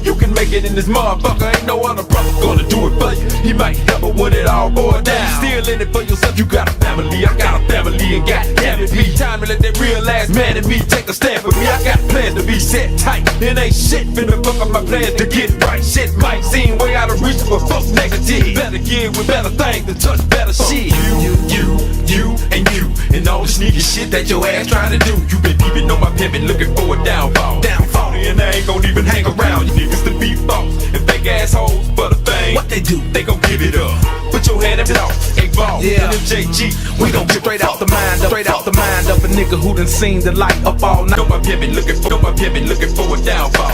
you can make it in this motherfucker. Ain't no other brother gonna do it for you. He might help, but when it all boils down, you still in it for yourself. You got a family, I got a family, and goddamn it, me time to let that real ass man in me take a stand for me. I got plans to be set tight, and ain't shit finna fuck up my plans to get right. Shit might seem way out of reach for folks negative. Better get with better things to touch better shit. You, and all the sneaky shit that your ass trying to do. You been peeping on my pimpin', looking for a downfall. And I ain't gon' even hang around. You niggas to be false and fake assholes, but a thing. What they do? They gon' give it up. Put your hand up, a ball. Yeah, MJG. We gon' get straight out the mind, straight out the mind of a nigga who done seen the light up all night. Know my pimpin', looking for a downfall.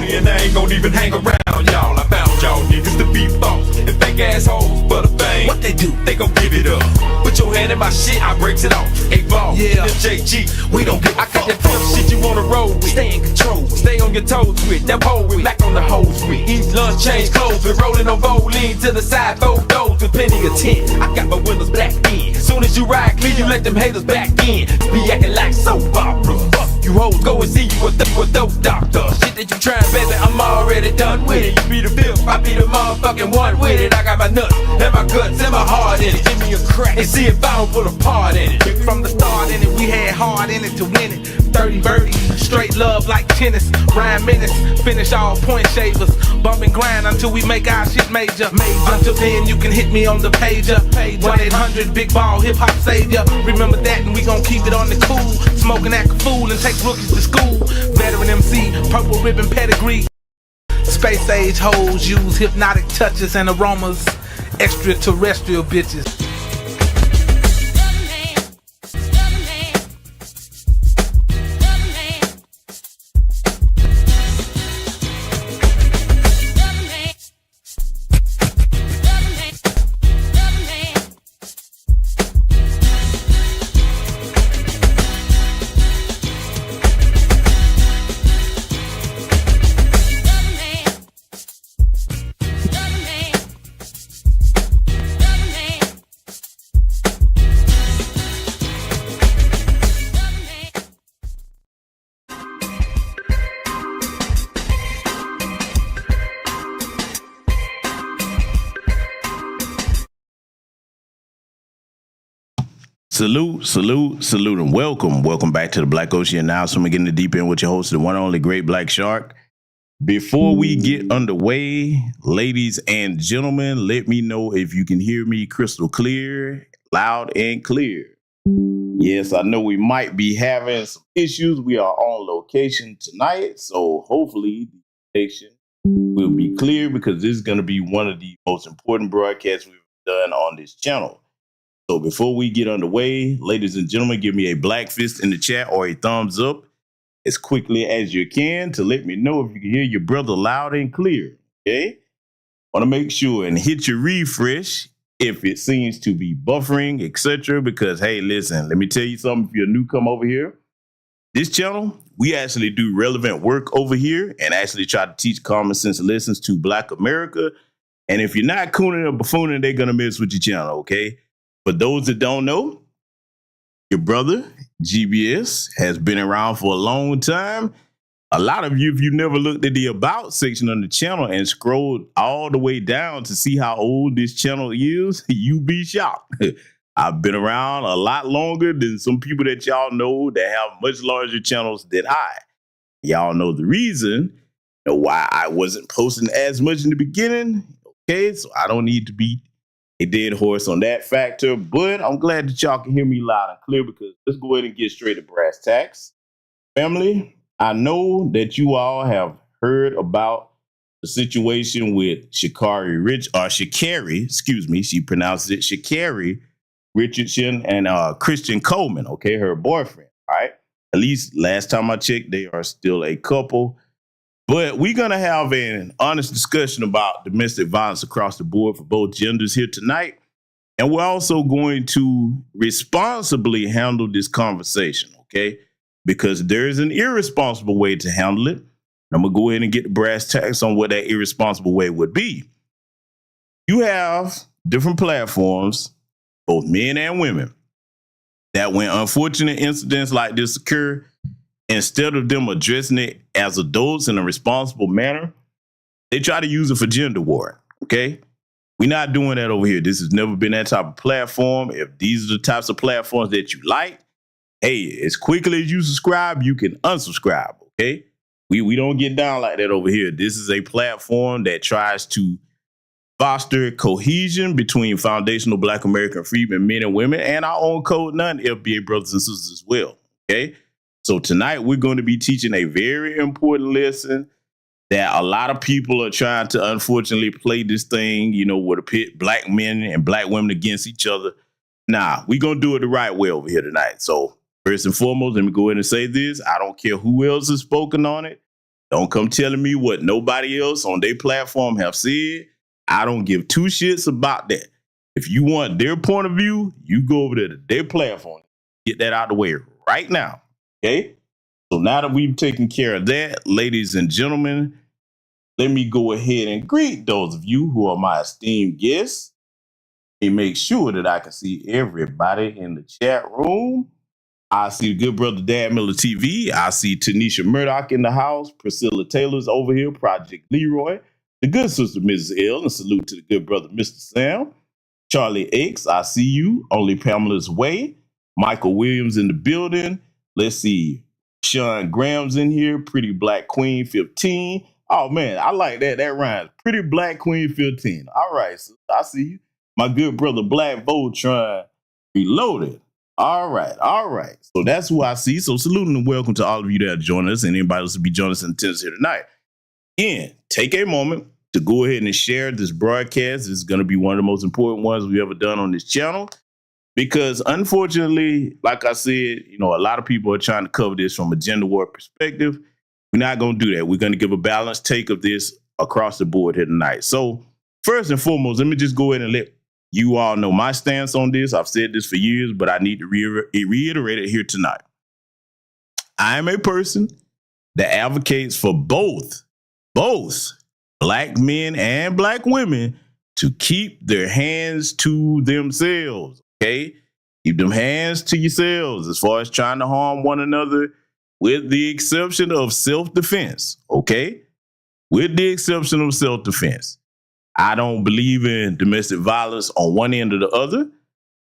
And I ain't gon' even hang around, y'all. I found y'all niggas to be false and fake assholes, but a thing. What they do? They gon' give it up. Put your hand in my shit, I breaks it off. A ball. Yeah, MJG. We don't get. I got that pimp shit you wanna roll with. Stay in control. Stay on your toes with that pole with. Back on the hose with. Eat lunch, change clothes, been rolling on Voline to the side, four doors with plenty of tent. I got my windows black in. Soon as you ride clean, you let them haters back in. Be acting like soap opera. Fuck you hoes, go and see you with those doctors. Shit that you tryin', baby, I'm already done with it. You be the fifth, I be the motherfucking one with it. I got my nuts and my guts and my heart in it. Give me a crack and see if I don't put a part in it. From the start in it, we had hard in it to win it. 30 birdies, straight love like tennis. Rhyme menace, finish all point shavers. Bump and grind until we make our shit major. Until then, you can hit me on the pager. 1-800 Big Ball Hip Hop Savior. Remember that, and we gon' keep it on the cool. Smoking act a fool and take rookies to school. Veteran MC, purple ribbon pedigree. Space age hoes use hypnotic touches and aromas. Extraterrestrial bitches. Salute, and welcome back to the Black Ocean Announcement. We're getting the deep end with your host, the one and only Great Black Shark. Before we get underway, ladies and gentlemen, let me know if you can hear me crystal clear, loud and clear. Yes, I know we might be having some issues. We are on location tonight, so hopefully the station will be clear because this is going to be one of the most important broadcasts we've done on this channel. So before we get underway, ladies and gentlemen, give me a black fist in the chat or a thumbs up as quickly as you can to let me know if you can hear your brother loud and clear. Okay? Want to make sure and hit your refresh if it seems to be buffering, etc. Because, hey, listen, let me tell you something. If you're a newcomer over here, this channel, we actually do relevant work over here and actually try to teach common sense lessons to Black America. And if you're not cooning or buffooning, they're going to mess with your channel, okay? For those that don't know, your brother, GBS, has been around for a long time. A lot of you, if you never looked at the About section on the channel and scrolled all the way down to see how old this channel is, you be shocked. I've been around a lot longer than some people that y'all know that have much larger channels than I. Y'all know the reason why I wasn't posting as much in the beginning. Okay, so I don't need to be a dead horse on that factor, but I'm glad that y'all can hear me loud and clear because let's go ahead and get straight to brass tacks. Family, I know that you all have heard about the situation with Sha'Carri, she pronounced it Sha'Carri Richardson and Christian Coleman, okay, her boyfriend, all right? At least last time I checked, they are still a couple. But we're going to have an honest discussion about domestic violence across the board for both genders here tonight. And we're also going to responsibly handle this conversation, okay? Because there is an irresponsible way to handle it. I'm going to go ahead and get the brass tacks on what that irresponsible way would be. You have different platforms, both men and women, that when unfortunate incidents like this occur, instead of them addressing it as adults in a responsible manner, they try to use it for gender war. Okay? We're not doing that over here. This has never been that type of platform. If these are the types of platforms that you like, hey, as quickly as you subscribe, you can unsubscribe. Okay? We don't get down like that over here. This is a platform that tries to foster cohesion between foundational Black American freedmen, men and women, and our own Code 9 FBA brothers and sisters as well. Okay? So tonight we're going to be teaching a very important lesson that a lot of people are trying to unfortunately play this thing, where to pit Black men and Black women against each other. Nah, we're going to do it the right way over here tonight. So first and foremost, let me go ahead and say this. I don't care who else has spoken on it. Don't come telling me what nobody else on their platform have said. I don't give two shits about that. If you want their point of view, you go over there to their platform. Get that out of the way right now. Okay? So now that we've taken care of that, ladies and gentlemen, let me go ahead and greet those of you who are my esteemed guests and make sure that I can see everybody in the chat room. I see good brother Dad Miller TV. I see Tanisha Murdoch in the house. Priscilla Taylor's over here. Project Leroy. The good sister Mrs. L. And salute to the good brother Mr. Sam. Charlie X. I see you. Only Pamela's Way. Michael Williams in the building. Let's see. Sean Graham's in here. Pretty Black Queen 15. Oh man, I like that. That rhymes. Pretty Black Queen 15. All right, so I see you. My good brother Black Voltron Reloaded. All right. So that's who I see. So saluting and welcome to all of you that are joining us and anybody else to be joining us in attendance here tonight. Again, take a moment to go ahead and share this broadcast. This is going to be one of the most important ones we've ever done on this channel because unfortunately, like I said, a lot of people are trying to cover this from a gender war perspective. We're not going to do that. We're going to give a balanced take of this across the board here tonight. So first and foremost, let me just go ahead and let you all know my stance on this. I've said this for years, but I need to reiterate it here tonight. I am a person that advocates for both Black men and Black women to keep their hands to themselves, okay? Keep them hands to yourselves as far as trying to harm one another with the exception of self-defense, okay? With the exception of self-defense. I don't believe in domestic violence on one end or the other.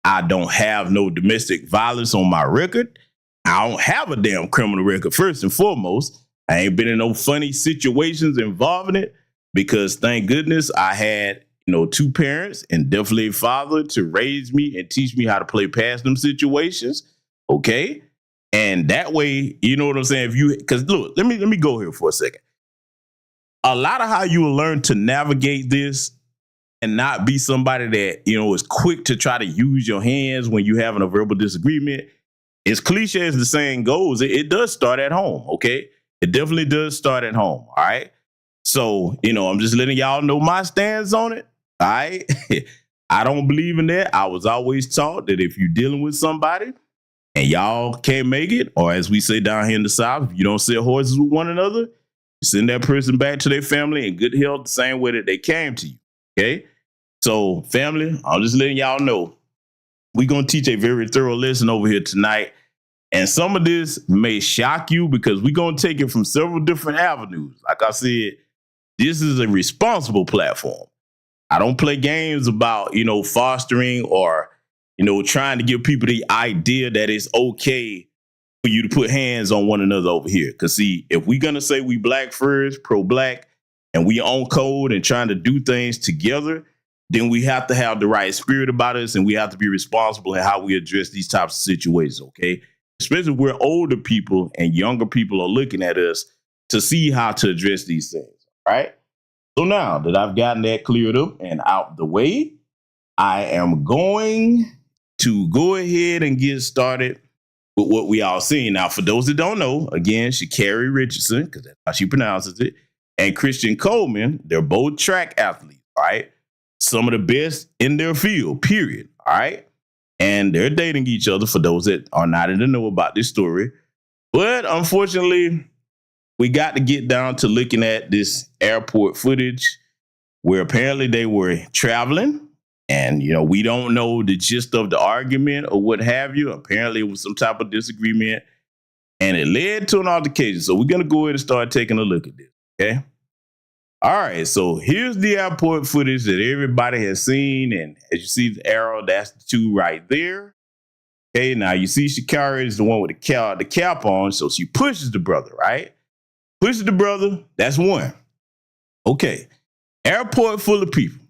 I don't have no domestic violence on my record. I don't have a damn criminal record, first and foremost. I ain't been in no funny situations involving it because thank goodness I had, two parents and definitely a father to raise me and teach me how to play past them situations. Okay. And that way, you know what I'm saying? Because look, let me go here for a second. A lot of how you will learn to navigate this and not be somebody that, is quick to try to use your hands when you're having a verbal disagreement. As cliche as the saying goes, it does start at home, okay? It definitely does start at home, all right? So, I'm just letting y'all know my stance on it, all right? I don't believe in that. I was always taught that if you're dealing with somebody and y'all can't make it, or as we say down here in the South, if you don't sell horses with one another, you send that person back to their family in good health the same way that they came to you, okay? So, family, I'm just letting y'all know we're going to teach a very thorough lesson over here tonight. And some of this may shock you because we're going to take it from several different avenues. Like I said, this is a responsible platform. I don't play games about, fostering or, trying to give people the idea that it's okay for you to put hands on one another over here. Because, see, if we're going to say we Black first, pro-Black, and we own code and trying to do things together, then we have to have the right spirit about us and we have to be responsible in how we address these types of situations, okay? Especially if we're older people and younger people are looking at us to see how to address these things, right? So now that I've gotten that cleared up and out the way, I am going to go ahead and get started with what we all seen. Now, for those that don't know, again, Sha'Carri Richardson, because that's how she pronounces it, and Christian Coleman, they're both track athletes, all right? Some of the best in their field, period, all right? And they're dating each other for those that are not in the know about this story. But unfortunately, we got to get down to looking at this airport footage where apparently they were traveling. And, we don't know the gist of the argument or what have you. Apparently, it was some type of disagreement. and it led to an altercation. So we're going to go ahead and start taking a look at this, okay? All right, so here's the airport footage that everybody has seen, and as you see the arrow, that's the two right there. Okay, now you see Shakira is the one with the cap on, so she pushes the brother, right? Pushes the brother, that's one. Okay, airport full of people,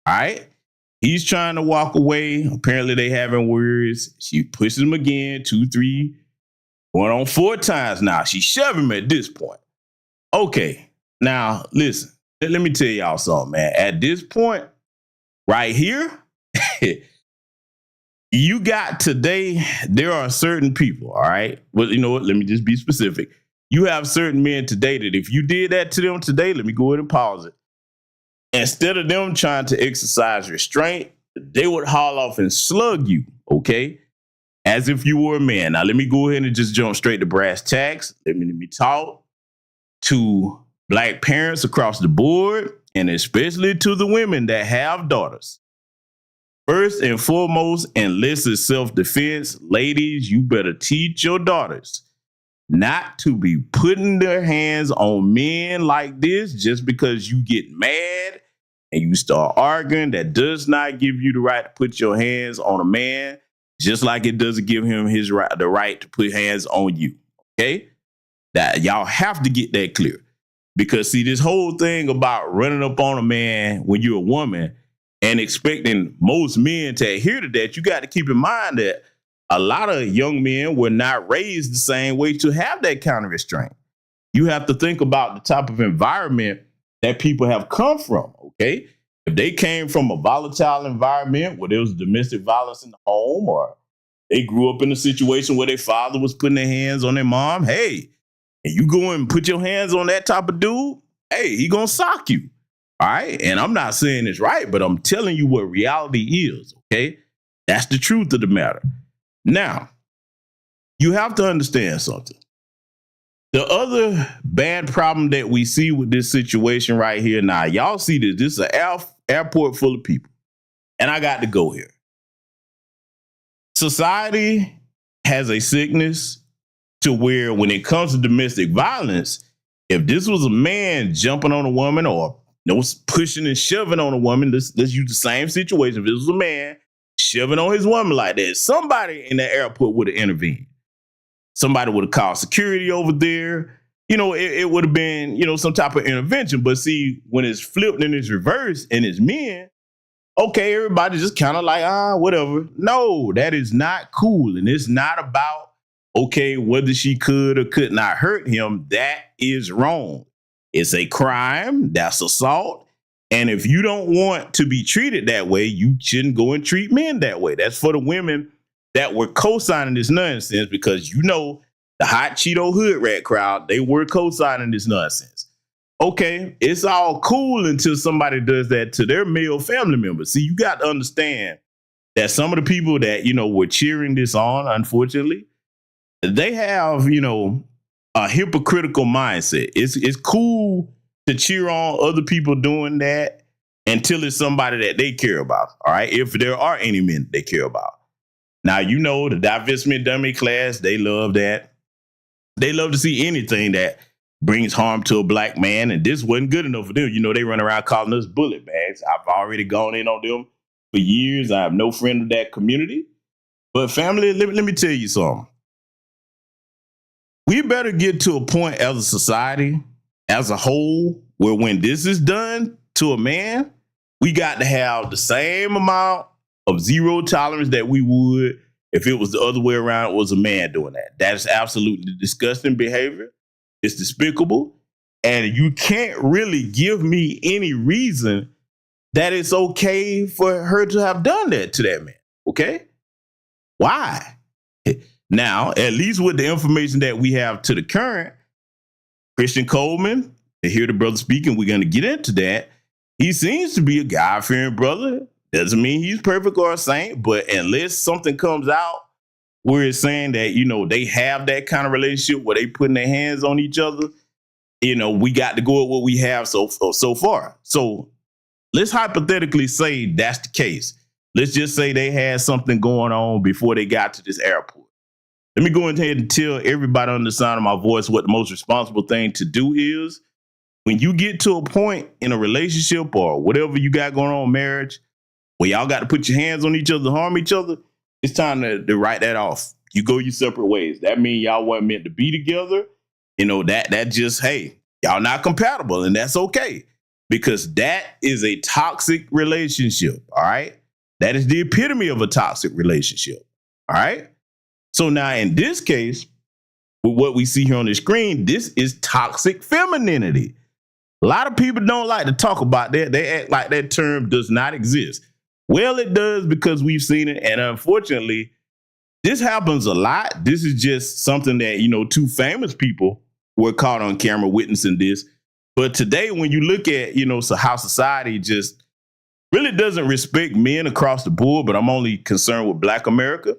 all right? He's trying to walk away. Apparently they having words. She pushes him again, 2, 3, going on 4 times now. She's shoving him at this point. Okay, now listen. Let me tell y'all something, man. At this point, right here, you got today, there are certain people, all right? Well, you know what? Let me just be specific. You have certain men today that if you did that to them today, let me go ahead and pause it. Instead of them trying to exercise restraint, they would haul off and slug you, okay? As if you were a man. Now, let me go ahead and just jump straight to brass tacks. Let me talk to Black parents across the board, and especially to the women that have daughters. First and foremost, unless it's self-defense, ladies, you better teach your daughters not to be putting their hands on men like this just because you get mad and you start arguing. That does not give you the right to put your hands on a man, just like it doesn't give him the right to put hands on you, okay? That y'all have to get that clear. Because, see, this whole thing about running up on a man when you're a woman and expecting most men to adhere to that, you got to keep in mind that a lot of young men were not raised the same way to have that kind of restraint. You have to think about the type of environment that people have come from, okay? If they came from a volatile environment where there was domestic violence in the home, or they grew up in a situation where their father was putting their hands on their mom, hey, and you go and put your hands on that type of dude, hey, he gonna sock you, all right? And I'm not saying it's right, but I'm telling you what reality is, okay? That's the truth of the matter. Now, you have to understand something. The other bad problem that we see with this situation right here, now, y'all see this. This is an airport full of people, and I got to go here. Society has a sickness to where when it comes to domestic violence, if this was a man jumping on a woman or pushing and shoving on a woman, let's use the same situation. If it was a man shoving on his woman like that, somebody in the airport would have intervened. Somebody would have called security over there. You know, it would have been, some type of intervention. But see, when it's flipped and it's reversed and it's men, okay, everybody just kind of like, whatever. No, that is not cool. And it's not about, okay, whether she could or could not hurt him. That is wrong. It's a crime. That's assault. And if you don't want to be treated that way, you shouldn't go and treat men that way. That's for the women that were co-signing this nonsense, because the hot Cheeto hood rat crowd, they were co-signing this nonsense. Okay, it's all cool until somebody does that to their male family members. See, you got to understand that some of the people that, were cheering this on, unfortunately, they have, a hypocritical mindset. It's cool to cheer on other people doing that until it's somebody that they care about, all right? If there are any men they care about. Now, the divestment dummy class, they love that. They love to see anything that brings harm to a black man, and this wasn't good enough for them. They run around calling us bullet bags. I've already gone in on them for years. I have no friend of that community. But family, let me tell you something. We better get to a point as a society, as a whole, where when this is done to a man, we got to have the same amount of zero tolerance that we would if it was the other way around, it was a man doing that. That is absolutely disgusting behavior. It's despicable. And you can't really give me any reason that it's okay for her to have done that to that man. Okay? Why? Now, at least with the information that we have to the current, Christian Coleman, to hear the brother speaking, we're going to get into that. He seems to be a God-fearing brother. Doesn't mean he's perfect or a saint, but unless something comes out where it's saying that, they have that kind of relationship where they putting their hands on each other, we got to go with what we have so far. So let's hypothetically say that's the case. Let's just say they had something going on before they got to this airport. Let me go ahead and tell everybody on the sound of my voice what the most responsible thing to do is. When you get to a point in a relationship or whatever you got going on in marriage, where y'all got to put your hands on each other, harm each other, it's time to write that off. You go your separate ways. That means y'all weren't meant to be together. You know, that just, hey, y'all not compatible, and that's okay. Because that is a toxic relationship, all right? That is the epitome of a toxic relationship, all right? So now in this case, with what we see here on the screen, this is toxic femininity. A lot of people don't like to talk about that. They act like that term does not exist. Well, it does, because we've seen it. And unfortunately, this happens a lot. This is just something that, you know, two famous people were caught on camera witnessing this. But today, when you look at, you know, so how society just really doesn't respect men across the board, but I'm only concerned with Black America.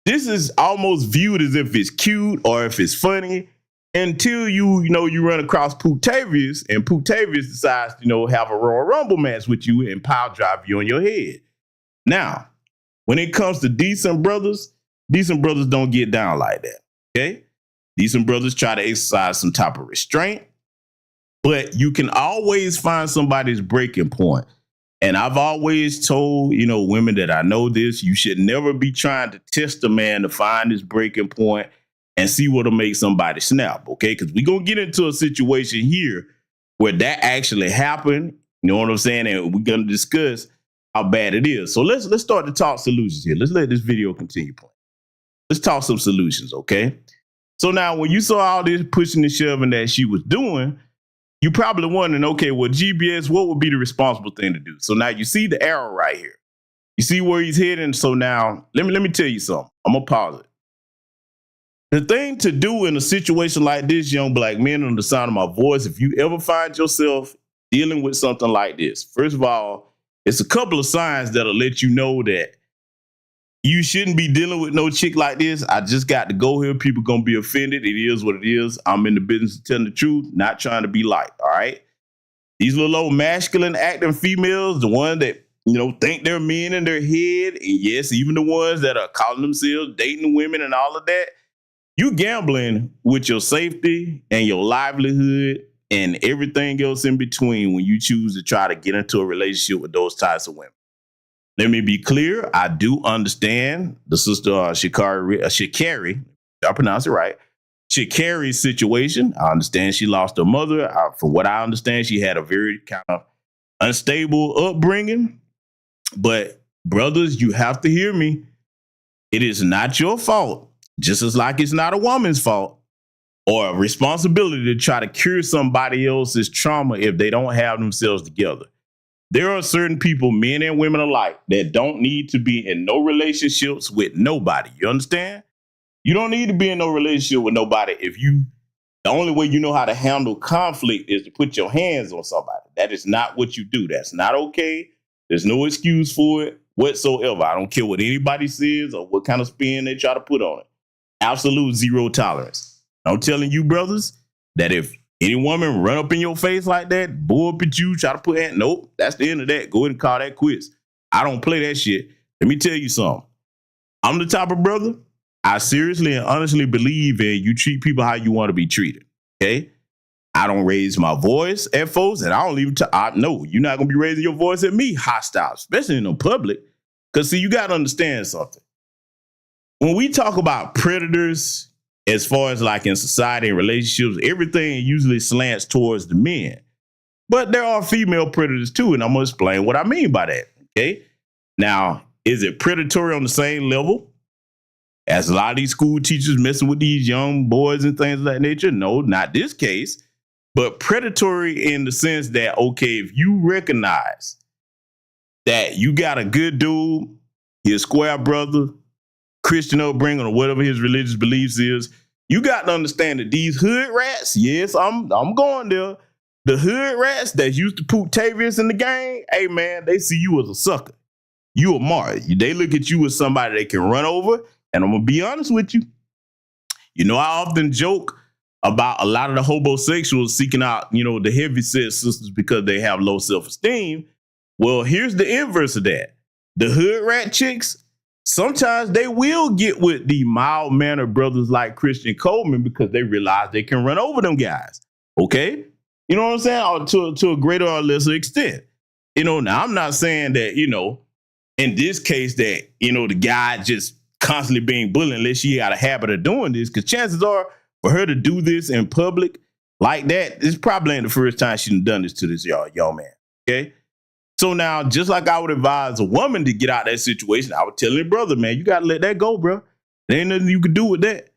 This is almost viewed as if it's cute or if it's funny, until you run across Pootavious, and Pootavious decides to, have a Royal Rumble match with you and power drive you on your head. Now, when it comes to decent brothers don't get down like that, okay? Decent brothers try to exercise some type of restraint, but you can always find somebody's breaking point. And I've always told, women that I know this, you should never be trying to test a man to find his breaking point and see what'll make somebody snap, okay? Because we're going to get into a situation here where that actually happened, you know what I'm saying? And we're going to discuss how bad it is. So let's start to talk solutions here. Let's let this video continue playing. Let's talk some solutions, okay? So now when you saw all this pushing and shoving that she was doing, you probably wondering, okay, well, GBS, what would be the responsible thing to do? So now you see the arrow right here. You see where he's heading? So now let me tell you something. I'm going to pause it. The thing to do in a situation like this, young Black men on the sound of my voice, if you ever find yourself dealing with something like this, first of all, it's a couple of signs that'll let you know that you shouldn't be dealing with no chick like this. I just got to go here. People going to be offended. It is what it is. I'm in the business of telling the truth, not trying to be liked, all right? These little old masculine acting females, the ones that, think they're men in their head, and yes, even the ones that are calling themselves dating women and all of that, you gambling with your safety and your livelihood and everything else in between when you choose to try to get into a relationship with those types of women. Let me be clear. I do understand the sister Sha'Carri, I pronounce it right, Sha'Carri's situation. I understand she lost her mother. From what I understand, she had a very kind of unstable upbringing. But brothers, you have to hear me. It is not your fault. Just as like it's not a woman's fault or a responsibility to try to cure somebody else's trauma if they don't have themselves together. There are certain people, men and women alike, that don't need to be in no relationships with nobody. You understand? You don't need to be in no relationship with nobody the only way you know how to handle conflict is to put your hands on somebody. That is not what you do. That's not okay. There's no excuse for it whatsoever. I don't care what anybody says or what kind of spin they try to put on it. Absolute zero tolerance. I'm telling you, brothers, that if any woman run up in your face like that, bull up at you, try to put hand, nope, that's the end of that. Go ahead and call that quits. I don't play that shit. Let me tell you something. I'm the type of brother, I seriously and honestly believe in you treat people how you want to be treated, okay? I don't raise my voice at folks, and I don't even, no, you're not going to be raising your voice at me hostile, especially in the public. Because, see, you got to understand something. When we talk about predators, as far as like in society and relationships, everything usually slants towards the men. But there are female predators too, and I'm going to explain what I mean by that, okay? Now, is it predatory on the same level as a lot of these school teachers messing with these young boys and things of that nature? No, not this case. But predatory in the sense that, okay, if you recognize that you got a good dude, you're a square brother, Christian upbringing or whatever his religious beliefs is, you got to understand that these hood rats, yes, I'm going there, the hood rats that used to put Tavius in the game, hey man, they see you as a sucker. You a mark. They look at you as somebody they can run over. And I'm going to be honest with you. I often joke about a lot of the homosexuals seeking out, the heavy set sisters because they have low self-esteem. Well, here's the inverse of that. The hood rat chicks sometimes they will get with the mild-mannered brothers like Christian Coleman because they realize they can run over them guys. Okay? You know what I'm saying? Or to a greater or lesser extent. Now I'm not saying that, in this case that, the guy just constantly being bullied unless she got a habit of doing this, because chances are for her to do this in public like that, this probably ain't the first time she's done this to this young man. Okay? So now, just like I would advise a woman to get out of that situation, I would tell her brother, man, you got to let that go, bro. There ain't nothing you can do with that.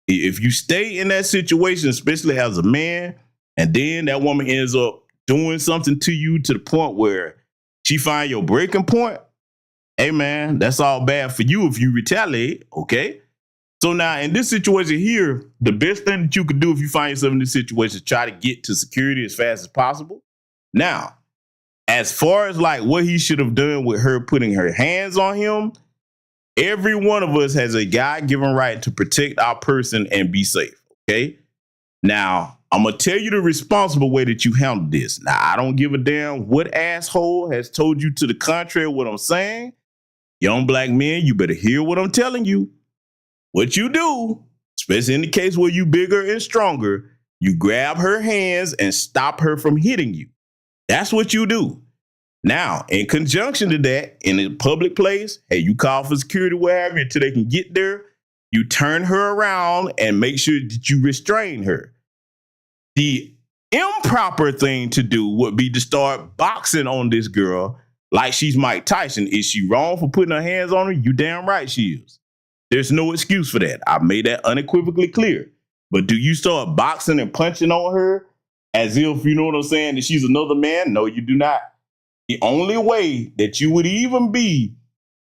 If you stay in that situation, especially as a man, and then that woman ends up doing something to you to the point where she find your breaking point, hey, man, that's all bad for you if you retaliate, okay? So now, in this situation here, the best thing that you could do if you find yourself in this situation is try to get to security as fast as possible. Now, as far as like what he should have done with her putting her hands on him, every one of us has a God-given right to protect our person and be safe, okay? Now, I'm going to tell you the responsible way that you handle this. Now, I don't give a damn what asshole has told you to the contrary of what I'm saying. Young black men, you better hear what I'm telling you. What you do, especially in the case where you bigger and stronger, you grab her hands and stop her from hitting you. That's what you do. Now, in conjunction to that, in a public place, hey, you call for security, wherever, until they can get there. You turn her around and make sure that you restrain her. The improper thing to do would be to start boxing on this girl like she's Mike Tyson. Is she wrong for putting her hands on her? You damn right she is. There's no excuse for that. I made that unequivocally clear. But do you start boxing and punching on her as if, you know what I'm saying, that she's another man? No, you do not. The only way that you would even be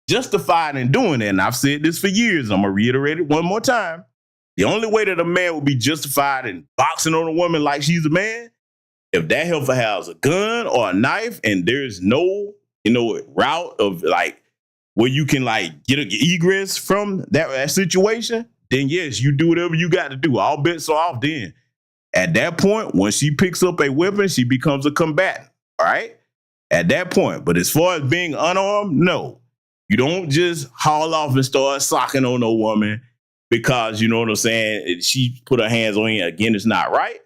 justified in doing that, and I've said this for years, I'm going to reiterate it one more time. The only way that a man would be justified in boxing on a woman like she's a man, if that heifer has a gun or a knife and there's no, route of like where you can like get an egress from that situation, then yes, you do whatever you got to do. All bets are off then. At that point, when she picks up a weapon, she becomes a combatant, all right? At that point. But as far as being unarmed, no. You don't just haul off and start socking on no woman because, you know what I'm saying, she put her hands on you. Again, it's not right.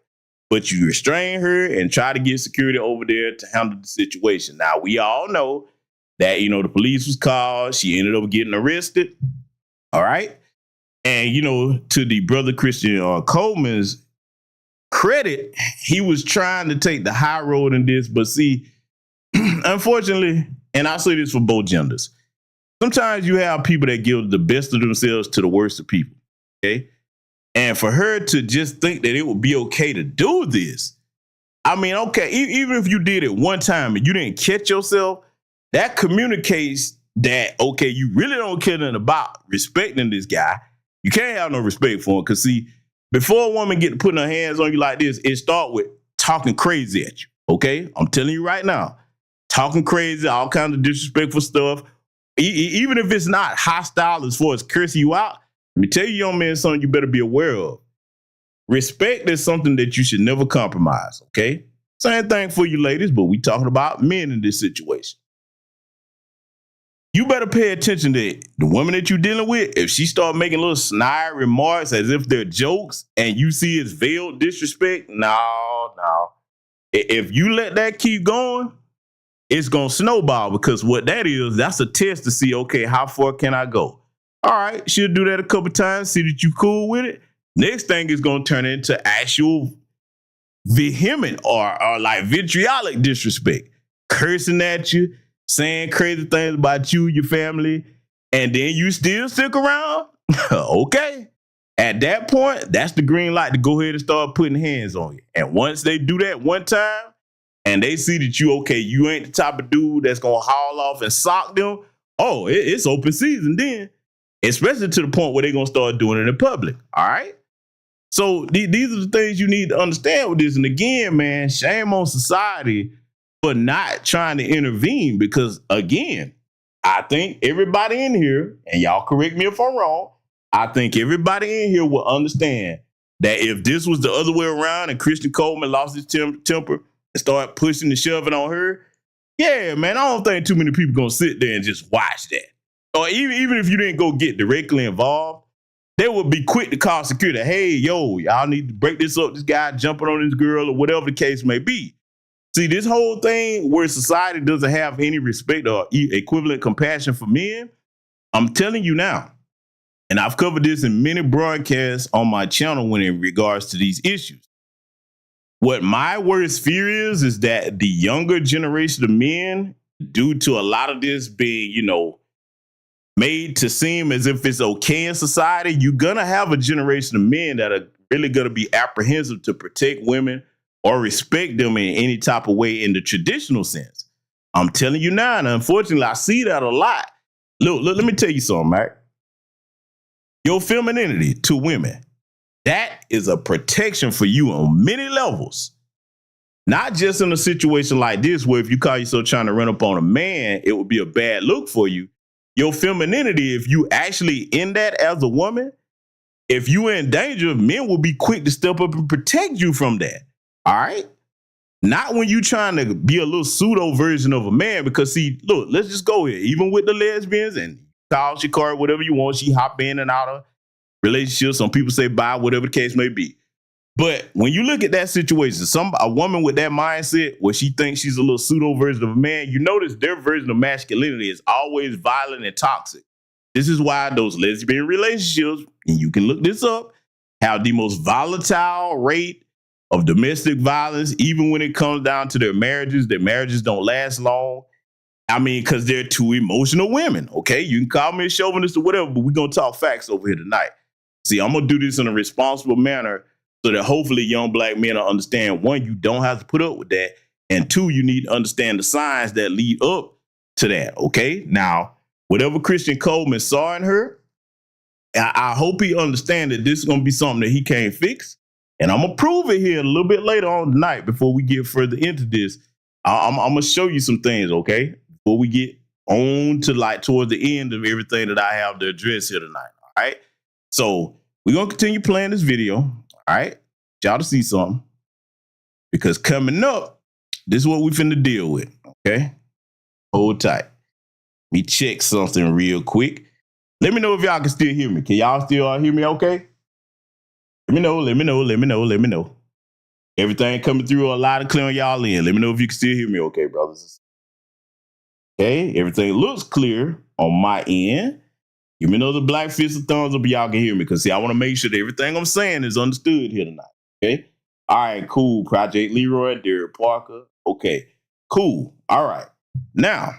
But you restrain her and try to get security over there to handle the situation. Now, we all know that, the police was called. She ended up getting arrested. All right. And, to the brother Christian Coleman's credit, he was trying to take the high road in this. But see, unfortunately, and I say this for both genders, sometimes you have people that give the best of themselves to the worst of people. Okay. And for her to just think that it would be okay to do this, I mean, okay, even if you did it one time and you didn't catch yourself, that communicates that, okay, you really don't care nothing about respecting this guy. You can't have no respect for him. Because, see, before a woman get to putting her hands on you like this, it start with talking crazy at you, okay? I'm telling you right now, talking crazy, all kinds of disrespectful stuff. Even if it's not hostile as far as cursing you out, let me tell you, young man, something you better be aware of. Respect is something that you should never compromise, okay? Same thing for you ladies, but we talking about men in this situation. You better pay attention to the woman that you're dealing with. If she start making little snide remarks as if they're jokes and you see it's veiled disrespect, no. If you let that keep going, it's going to snowball, because what that is, that's a test to see, okay, how far can I go? All right, she'll do that a couple times, see that you cool with it. Next thing is going to turn into actual vehement or like vitriolic disrespect, cursing at you, saying crazy things about you, your family, and then you still stick around. Okay. At that point, that's the green light to go ahead and start putting hands on you. And once they do that one time and they see that you ain't the type of dude that's going to haul off and sock them, it's open season then. Especially to the point where they're going to start doing it in public. All right. So these are the things you need to understand with this. And again, man, shame on society for not trying to intervene, because again, I think everybody in here, and y'all correct me if I'm wrong, I think everybody in here will understand that if this was the other way around and Christian Coleman lost his temper and started pushing and shoving on her, yeah, man, I don't think too many people going to sit there and just watch that. or even if you didn't go get directly involved, they would be quick to call security. Hey, yo, y'all need to break this up. This guy jumping on this girl or whatever the case may be. See, this whole thing where society doesn't have any respect or equivalent compassion for men, I'm telling you now, and I've covered this in many broadcasts on my channel when in regards to these issues. What my worst fear is that the younger generation of men, due to a lot of this being, made to seem as if it's okay in society, you're going to have a generation of men that are really going to be apprehensive to protect women or respect them in any type of way in the traditional sense. I'm telling you now, and unfortunately, I see that a lot. Look, let me tell you something, Mac. Your femininity to women, that is a protection for you on many levels. Not just in a situation like this, where if you call yourself trying to run up on a man, it would be a bad look for you. Your femininity, if you actually in that as a woman, if you in danger, men will be quick to step up and protect you from that. All right? Not when you trying to be a little pseudo version of a man, because see, look, let's just go here. Even with the lesbians and call, she call, whatever you want, she hop in and out of relationships. Some people say bye, whatever the case may be. But when you look at that situation, a woman with that mindset where she thinks she's a little pseudo version of a man, you notice their version of masculinity is always violent and toxic. This is why those lesbian relationships, and you can look this up, have the most volatile rate of domestic violence, even when it comes down to their marriages. Their marriages don't last long. I mean, because they're two emotional women, okay? You can call me a chauvinist or whatever, but we're going to talk facts over here tonight. See, I'm going to do this in a responsible manner so that hopefully young black men will understand, one, you don't have to put up with that, and two, you need to understand the signs that lead up to that, okay? Now, whatever Christian Coleman saw in her, I hope he understands that this is going to be something that he can't fix, and I'm going to prove it here a little bit later on tonight before we get further into this. I'm going to show you some things, okay, before we get on to towards the end of everything that I have to address here tonight, all right? So we're going to continue playing this video, all right? Y'all to see something. Because coming up, this is what we finna deal with, okay? Hold tight. Let me check something real quick. Let me know if y'all can still hear me. Can y'all still hear me okay? Let me know. Everything coming through a lot of clear on y'all in. Let me know if you can still hear me okay, brothers. Okay, everything looks clear on my end. Give me another black fist of thumbs up if y'all can hear me, because see, I want to make sure that everything I'm saying is understood here tonight. Okay? All right, cool. Project Leroy, Derek Parker. Okay, cool. All right. Now,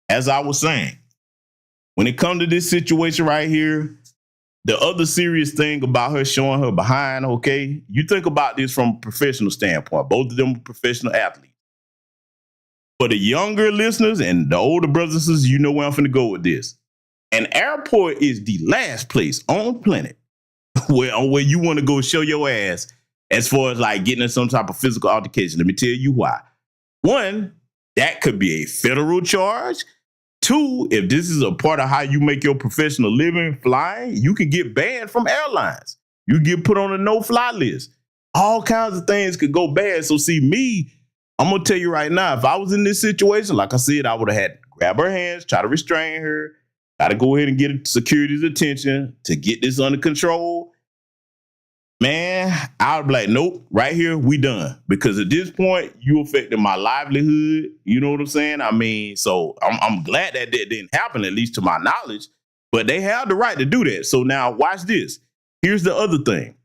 as I was saying, when it comes to this situation right here, the other serious thing about her showing her behind, okay, you think about this from a professional standpoint. Both of them are professional athletes. For the younger listeners and the older brothers and sisters, you know where I'm finna go with this. An airport is the last place on the planet where you want to go show your ass as far as getting in some type of physical altercation. Let me tell you why. One, that could be a federal charge. Two, if this is a part of how you make your professional living flying, you can get banned from airlines. You get put on a no-fly list. All kinds of things could go bad. So see, me, I'm going to tell you right now, if I was in this situation, like I said, I would have had to grab her hands, try to restrain her, try to go ahead and get security's attention to get this under control. Man, I'd be like, nope, right here, we done. Because at this point, you affected my livelihood. You know what I'm saying? I mean, so I'm glad that didn't happen, at least to my knowledge. But they have the right to do that. So now watch this. Here's the other thing.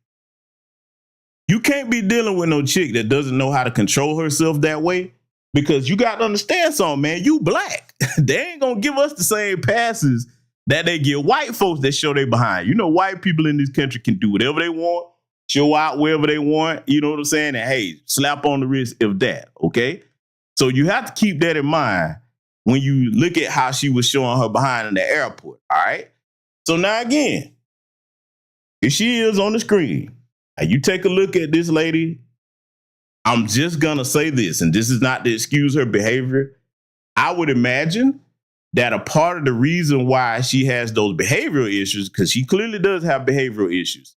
You can't be dealing with no chick that doesn't know how to control herself that way, because you got to understand something, man. You black. They ain't going to give us the same passes that they give white folks that show they behind. You know, white people in this country can do whatever they want, show out wherever they want, you know what I'm saying? And hey, slap on the wrist if that, okay? So you have to keep that in mind when you look at how she was showing her behind in the airport, all right? So now again, here she is on the screen. Now you take a look at this lady. I'm just gonna say this, and this is not to excuse her behavior. I would imagine that a part of the reason why she has those behavioral issues, because she clearly does have behavioral issues.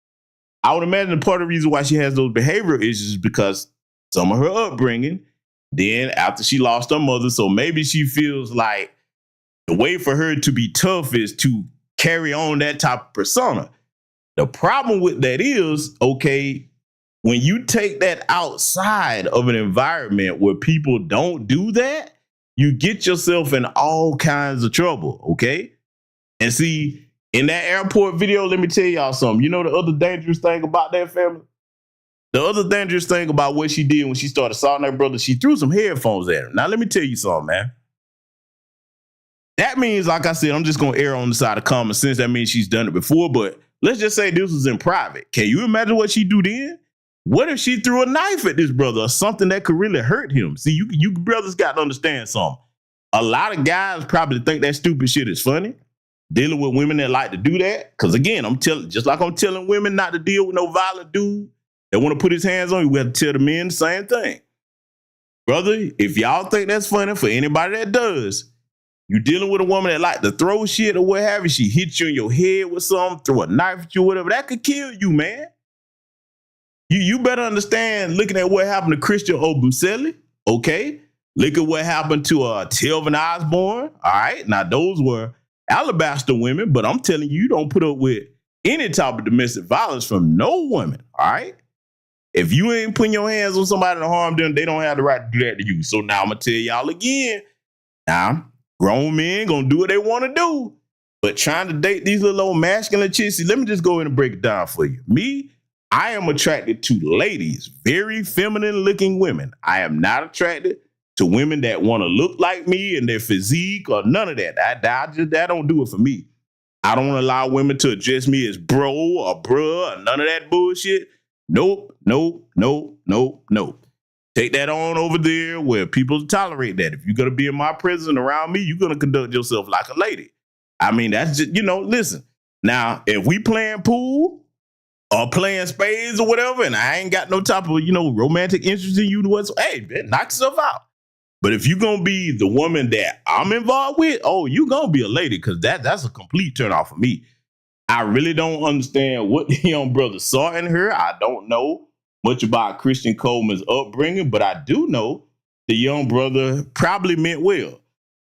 I would imagine a part of the reason why she has those behavioral issues is because some of her upbringing, then after she lost her mother, so maybe she feels like The way for her to be tough is to carry on that type of persona. The problem with that is, okay, when you take that outside of an environment where people don't do that, you get yourself in all kinds of trouble, okay? And see, in that airport video, let me tell y'all something. You know the other dangerous thing about that, family? The other dangerous thing about what she did when she started assaulting her brother, she threw some headphones at him. Now, let me tell you something, man. That means, like I said, I'm just going to err on the side of common sense. That means she's done it before, but let's just say this was in private. Can you imagine what she'd do then? What if she threw a knife at this brother or something that could really hurt him? See, you brothers got to understand something. A lot of guys probably think that stupid shit is funny, dealing with women that like to do that. Because again, I'm telling women not to deal with no violent dude that want to put his hands on you. We have to tell the men the same thing. Brother, if y'all think that's funny, for anybody that does, you dealing with a woman that like to throw shit or what have you, she hits you in your head with something, throw a knife at you, whatever, that could kill you, man. You better understand, looking at what happened to Christian Obumseli, okay? Look at what happened to Telvin Osborne, all right? Now, those were alabaster women, but I'm telling you, you don't put up with any type of domestic violence from no woman, all right? If you ain't putting your hands on somebody to harm them, they don't have the right to do that to you. So now I'm going to tell y'all again, now, grown men going to do what they want to do, but trying to date these little old masculine chicks, see, let me just go in and break it down for you. Me, I am attracted to ladies, very feminine looking women. I am not attracted to women that want to look like me and their physique or none of that. That don't do it for me. I don't allow women to address me as bro or bruh or none of that bullshit. Nope. Take that on over there where people tolerate that. If you're going to be in my prison around me, you're going to conduct yourself like a lady. I mean, that's just, listen. Now, if we playing pool or playing spades or whatever, and I ain't got no type of, romantic interest in you, hey, man, knock yourself out. But if you're going to be the woman that I'm involved with, oh, you're going to be a lady, because that's a complete turnoff for me. I really don't understand what the young brother saw in her. I don't know much about Christian Coleman's upbringing, but I do know the young brother probably meant well.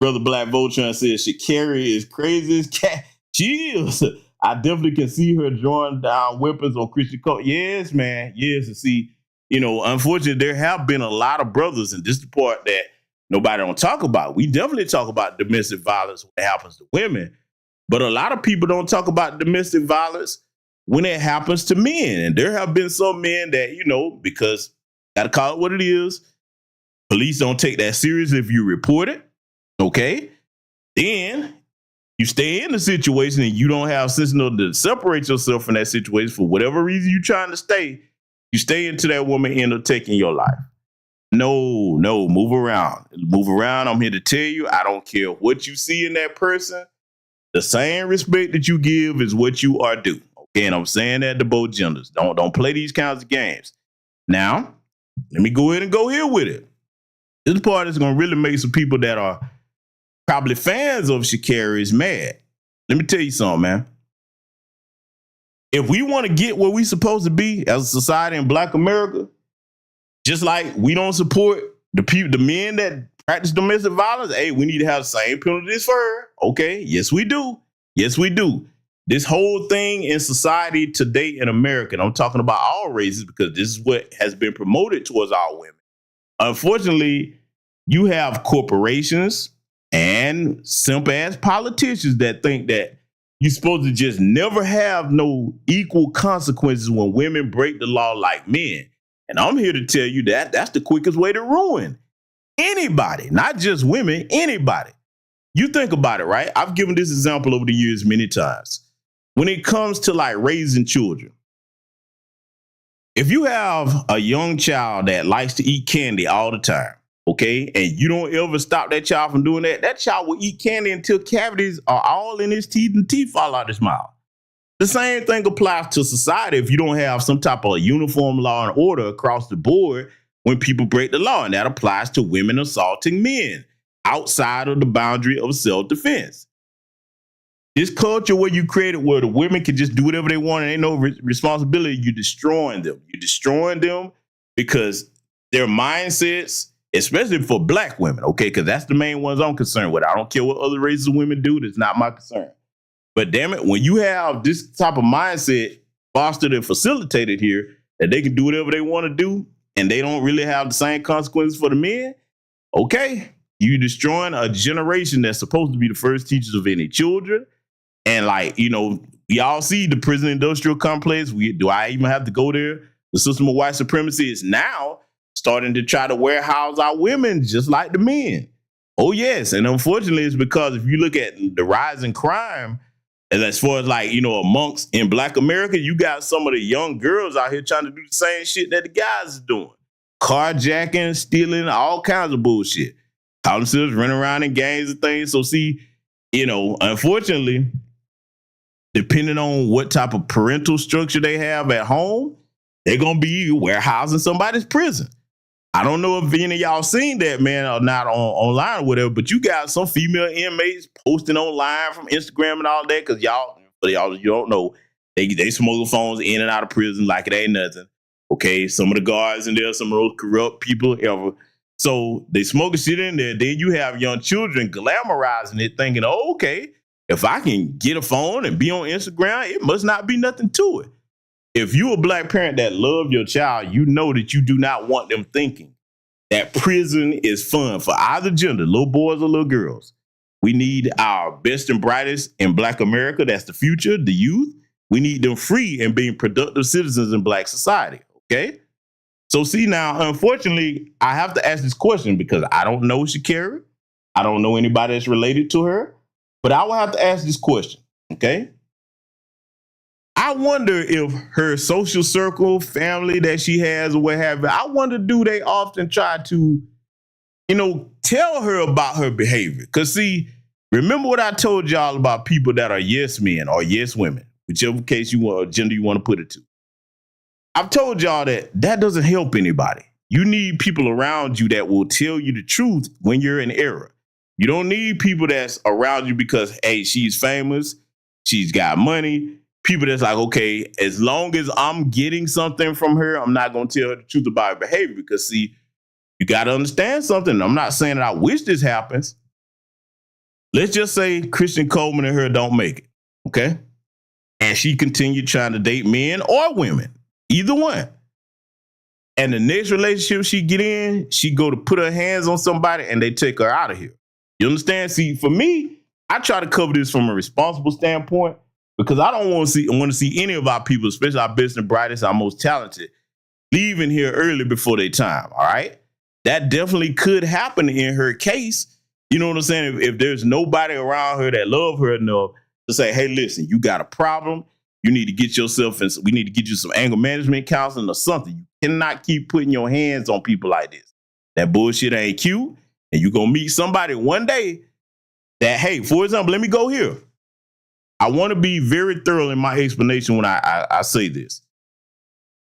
Brother Black Voltron says Sha'Carri is crazy as cat. She is. I definitely can see her drawing down weapons on Christian Coleman. Yes, man. Yes. And see, unfortunately, there have been a lot of brothers, and this is the part that nobody don't talk about. We definitely talk about domestic violence when it happens to women, but a lot of people don't talk about domestic violence when it happens to men. And there have been some men that, because got to call it what it is, police don't take that serious if you report it, okay? Then you stay in the situation and you don't have sense enough to separate yourself from that situation for whatever reason you're trying to stay. You stay into that woman, end up taking your life. No, move around. Move around. I'm here to tell you, I don't care what you see in that person. The same respect that you give is what you are due. Okay, and I'm saying that to both genders. Don't play these kinds of games. Now, let me go ahead and go here with it. This part is going to really make some people that are probably fans of Sha'Carri mad. Let me tell you something, man. If we want to get where we supposed to be as a society in Black America, just like we don't support the men that practice domestic violence, hey, we need to have the same penalties for her. Okay, yes, we do. Yes, we do. This whole thing in society today in America, and I'm talking about all races because this is what has been promoted towards all women. Unfortunately, you have corporations and simp-ass politicians that think that you're supposed to just never have no equal consequences when women break the law like men. And I'm here to tell you that that's the quickest way to ruin anybody, not just women, anybody. You think about it, right? I've given this example over the years many times. When it comes to like raising children, if you have a young child that likes to eat candy all the time, okay, and you don't ever stop that child from doing that, that child will eat candy until cavities are all in his teeth and teeth fall out his mouth. The same thing applies to society if you don't have some type of uniform law and order across the board when people break the law. And that applies to women assaulting men outside of the boundary of self-defense. This culture where you created where the women can just do whatever they want and ain't no responsibility, you're destroying them. You're destroying them because their mindsets especially for black women, okay? Because that's the main ones I'm concerned with. I don't care what other races of women do. That's not my concern. But damn it, when you have this type of mindset fostered and facilitated here, that they can do whatever they want to do, and they don't really have the same consequences for the men, okay, you destroying a generation that's supposed to be the first teachers of any children. And like, you know, we all see the prison industrial complex. Do I even have to go there? The system of white supremacy is now starting to try to warehouse our women just like the men. Oh, yes. And unfortunately, it's because if you look at the rise in crime, and as far as like, you know, amongst in Black America, you got some of the young girls out here trying to do the same shit that the guys are doing. Carjacking, stealing, all kinds of bullshit. Call themselves running around in gangs and things. So see, you know, unfortunately, depending on what type of parental structure they have at home, they're going to be warehousing somebody's prison. I don't know if any of y'all seen that, man, or not online or whatever, but you got some female inmates posting online from Instagram and all that, because for y'all, you don't know, they smuggle phones in and out of prison like it ain't nothing. Okay, some of the guards in there, some of those corrupt people ever. So they smoking shit in there. Then you have young children glamorizing it, thinking, oh, okay, if I can get a phone and be on Instagram, it must not be nothing to it. If you're a Black parent that love your child, you know that you do not want them thinking that prison is fun for either gender, little boys or little girls. We need our best and brightest in Black America. That's the future, the youth. We need them free and being productive citizens in Black society, okay? So see now, unfortunately, I have to ask this question because I don't know Shakira. I don't know anybody that's related to her, but I will have to ask this question, okay? I wonder if her social circle, family that she has or what have you, I wonder, do they often try to, you know, tell her about her behavior? Because see, remember what I told y'all about people that are yes men or yes women, whichever case you want, or gender you want to put it to. I've told y'all that doesn't help anybody. You need people around you that will tell you the truth when you're in error. You don't need people that's around you because, hey, she's famous, she's got money. People that's like, okay, as long as I'm getting something from her, I'm not going to tell her the truth about her behavior. Because see, you got to understand something. I'm not saying that I wish this happens. Let's just say Christian Coleman and her don't make it, okay? And she continued trying to date men or women, either one. And the next relationship she get in, she go to put her hands on somebody and they take her out of here. You understand? See, for me, I try to cover this from a responsible standpoint, because I don't want to see any of our people, especially our best and brightest, our most talented, leaving here early before their time. All right. That definitely could happen in her case. You know what I'm saying? If there's nobody around her that love her enough to say, hey, listen, you got a problem. You need to get yourself in. We need to get you some anger management counseling or something. You cannot keep putting your hands on people like this. That bullshit ain't cute. And you're going to meet somebody one day that, hey, for example, let me go here. I want to be very thorough in my explanation when I say this.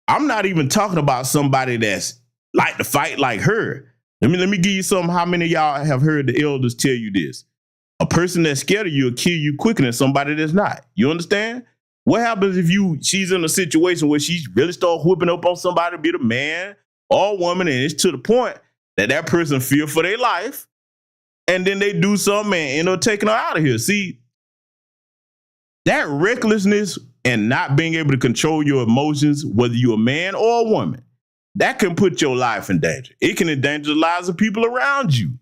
I'm not even talking about somebody that's like to fight like her. Let me give you some. How many of y'all have heard the elders tell you this? A person that's scared of you will kill you quicker than somebody that's not. You understand? What happens if she's in a situation where she really starts whipping up on somebody, be it a man or a woman, and it's to the point that person fear for their life, and then they do something and end up taking her out of here. See, that recklessness and not being able to control your emotions, whether you're a man or a woman, that can put your life in danger. It can endanger the lives of people around you.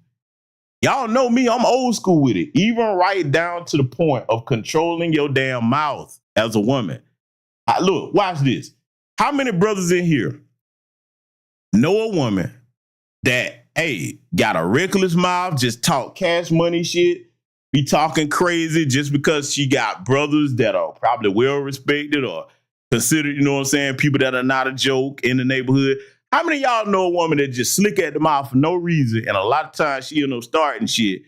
Y'all know me, I'm old school with it. Even right down to the point of controlling your damn mouth as a woman. Look, watch this. How many brothers in here know a woman that, hey, got a reckless mouth, just talk cash money shit, be talking crazy just because she got brothers that are probably well respected or considered, you know what I'm saying, people that are not a joke in the neighborhood? How many of y'all know a woman that just slick at the mouth for no reason, and a lot of times she end up starting shit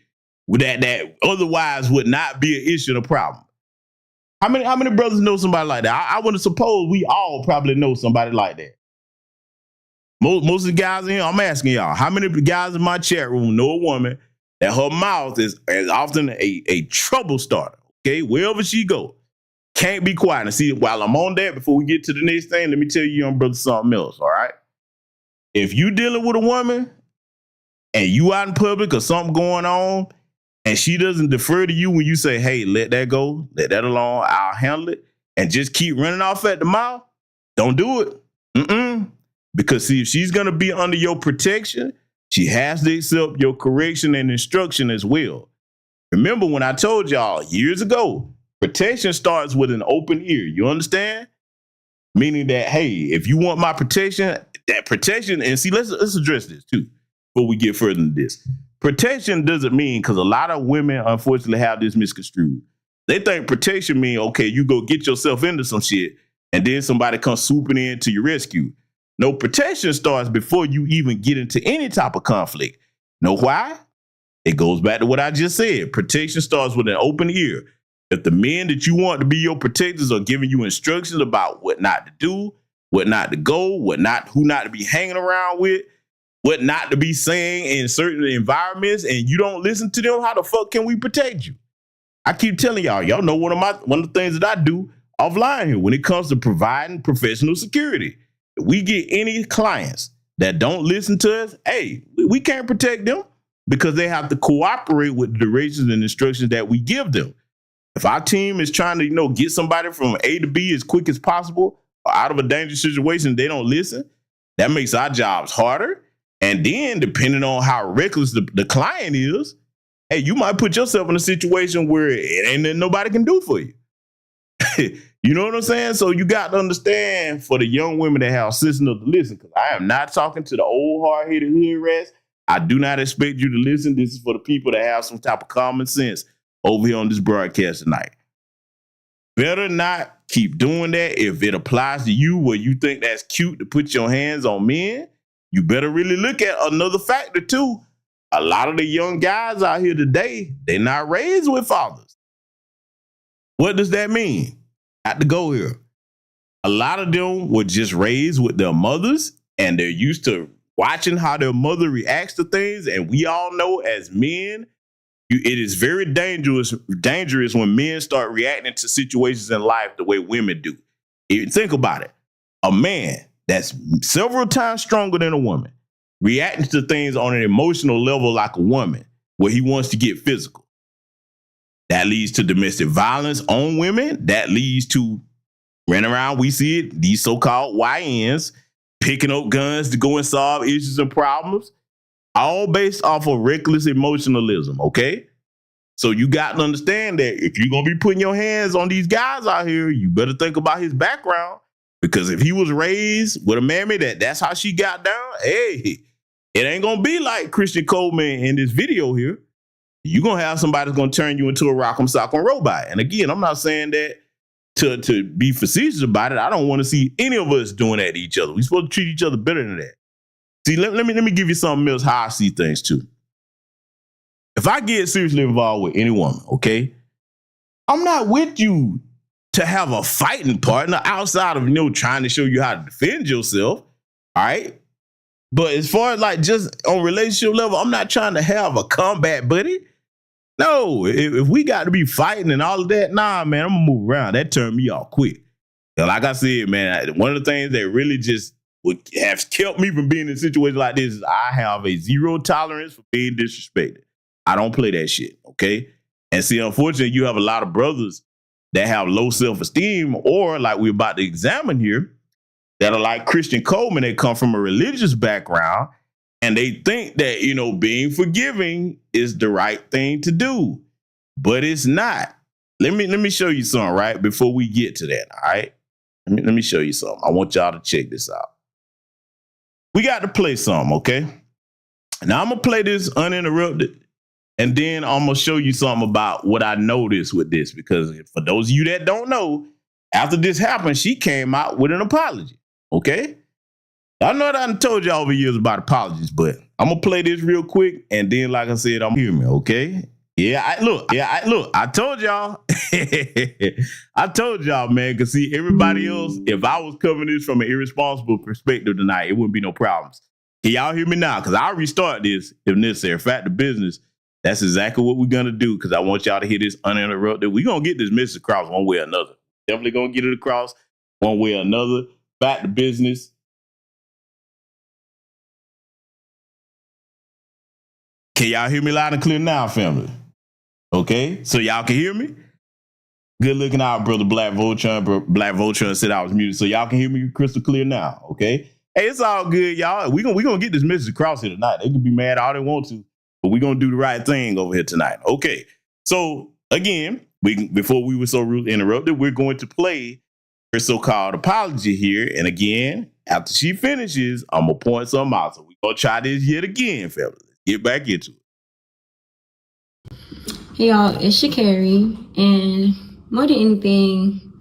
with that otherwise would not be an issue or problem? How many brothers know somebody like that? I would suppose we all probably know somebody like that. Most of the guys in here, I'm asking y'all, how many guys in my chat room know a woman that her mouth is often a trouble starter, okay? Wherever she go, can't be quiet. And see, while I'm on that, before we get to the next thing, let me tell you, young brother, something else, all right? If you dealing with a woman and you out in public or something going on, and she doesn't defer to you when you say, hey, let that go, let that alone, I'll handle it, and just keep running off at the mouth, don't do it. Because see, if she's going to be under your protection, she has to accept your correction and instruction as well. Remember when I told y'all years ago, protection starts with an open ear. You understand? Meaning that, hey, if you want my protection, that protection, and see, let's address this too before we get further into this. Protection doesn't mean, because a lot of women unfortunately have this misconstrued. They think protection means, okay, you go get yourself into some shit and then somebody comes swooping in to your rescue. No, protection starts before you even get into any type of conflict. Know why? It goes back to what I just said. Protection starts with an open ear. If the men that you want to be your protectors are giving you instructions about what not to do, what not to go, who not to be hanging around with, what not to be saying in certain environments, and you don't listen to them, how the fuck can we protect you? I keep telling y'all know one of the things that I do offline here when it comes to providing professional security. If we get any clients that don't listen to us, hey, we can't protect them because they have to cooperate with the directions and instructions that we give them. If our team is trying to, get somebody from A to B as quick as possible or out of a dangerous situation, they don't listen, that makes our jobs harder. And then depending on how reckless the client is, hey, you might put yourself in a situation where it ain't nothing nobody can do for you. You know what I'm saying? So you got to understand, for the young women that have sense enough to listen, because I am not talking to the old hard-headed hood rats. I do not expect you to listen. This is for the people that have some type of common sense over here on this broadcast tonight. Better not keep doing that. If it applies to you where you think that's cute to put your hands on men, you better really look at another factor too. A lot of the young guys out here today, they're not raised with fathers. What does that mean? Got to go here. A lot of them were just raised with their mothers, and they're used to watching how their mother reacts to things. And we all know as men, it is very dangerous when men start reacting to situations in life the way women do. Even think about it. A man that's several times stronger than a woman reacting to things on an emotional level like a woman, where he wants to get physical. That leads to domestic violence on women. That leads to running around. We see it, these so-called YNs picking up guns to go and solve issues and problems, all based off of reckless emotionalism, okay? So you got to understand that if you're going to be putting your hands on these guys out here, you better think about his background, because if he was raised with a mammy that's how she got down, hey, it ain't going to be like Christian Coleman in this video here. You're going to have somebody that's going to turn you into a rock'em sock'em robot. And again, I'm not saying that to be facetious about it. I don't want to see any of us doing that to each other. We're supposed to treat each other better than that. See, let me give you something else how I see things too. If I get seriously involved with any woman, okay, I'm not with you to have a fighting partner outside of, trying to show you how to defend yourself, all right? But as far as like just on relationship level, I'm not trying to have a combat buddy. No, if we got to be fighting and all of that, nah, man, I'm gonna move around. That turned me off quick. And like I said, man, one of the things that really just would have kept me from being in situations like this is I have a zero tolerance for being disrespected. I don't play that shit, okay? And see, unfortunately, you have a lot of brothers that have low self-esteem, or like we're about to examine here, that are like Christian Coleman. They come from a religious background, and they think that, being forgiving is the right thing to do, but it's not. Let me show you something, right? Before we get to that, all right? Let me show you something. I want y'all to check this out. We got to play something, okay? Now I'm going to play this uninterrupted, and then I'm going to show you something about what I noticed with this, because for those of you that don't know, after this happened, she came out with an apology, okay? I know that I told y'all over years about apologies, but I'm going to play this real quick, and then, like I said, hear me, okay? Look, I told y'all. I told y'all, man, because see, everybody else, if I was covering this from an irresponsible perspective tonight, it wouldn't be no problems. Can y'all hear me now? Because I'll restart this if necessary. Fact of business, that's exactly what we're going to do, because I want y'all to hear this uninterrupted. We're going to get this message across one way or another. Definitely going to get it across one way or another. Fact of business. Can y'all hear me loud and clear now, family? Okay, so y'all can hear me? Good looking out, brother Black Voltron. Black Voltron said I was muted, so y'all can hear me crystal clear now. Okay, hey, it's all good, y'all. We gonna get this message across here tonight. They can be mad all they want to, but we gonna do the right thing over here tonight. Okay, so again, before we were so rudely interrupted, we're going to play her so-called apology here, and again, after she finishes, I'm gonna point something out. So we gonna try this yet again, family. Let's get back into it. Hey y'all, it's Shakari, and more than anything,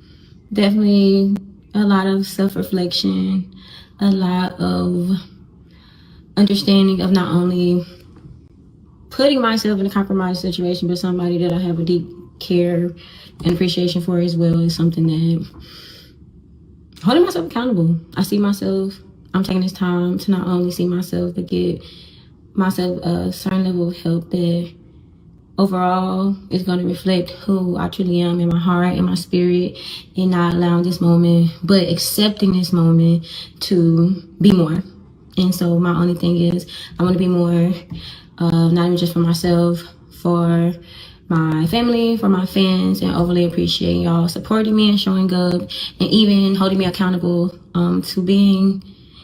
definitely a lot of self-reflection, a lot of understanding of not only putting myself in a compromised situation, but somebody that I have a deep care and appreciation for as well is something that holding myself accountable. I see myself, I'm taking this time to not only see myself, but get myself a certain level of help that overall is going to reflect who I truly am in my heart and my spirit, and not allowing this moment, but accepting this moment to be more. And so my only thing is I want to be more, not even just for myself, for my family, for my fans, and overly appreciate y'all supporting me and showing up and even holding me accountable to being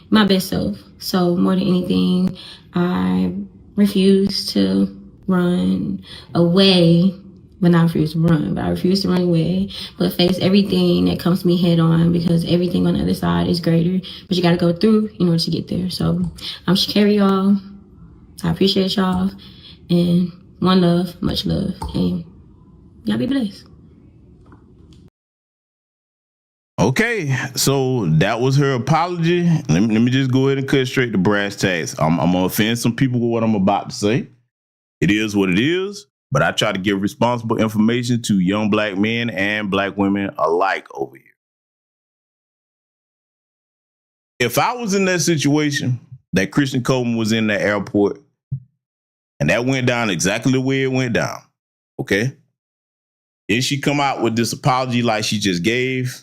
my best self. So more than anything, I refuse to run away, but not refuse to run, but I refuse to run away, but face everything that comes to me head on, because everything on the other side is greater, but you got to go through in order to get there. So I'm Shakari, y'all. I appreciate y'all, and one love, much love, and y'all be blessed. Okay, so that was her apology. Let me just go ahead and cut straight to brass tacks. I'm gonna offend some people with what I'm about to say. It is what it is, but I try to give responsible information to young black men and black women alike over here. If I was in that situation that Christian Coleman was in the airport, and that went down exactly the way it went down, okay? If she come out with this apology like she just gave,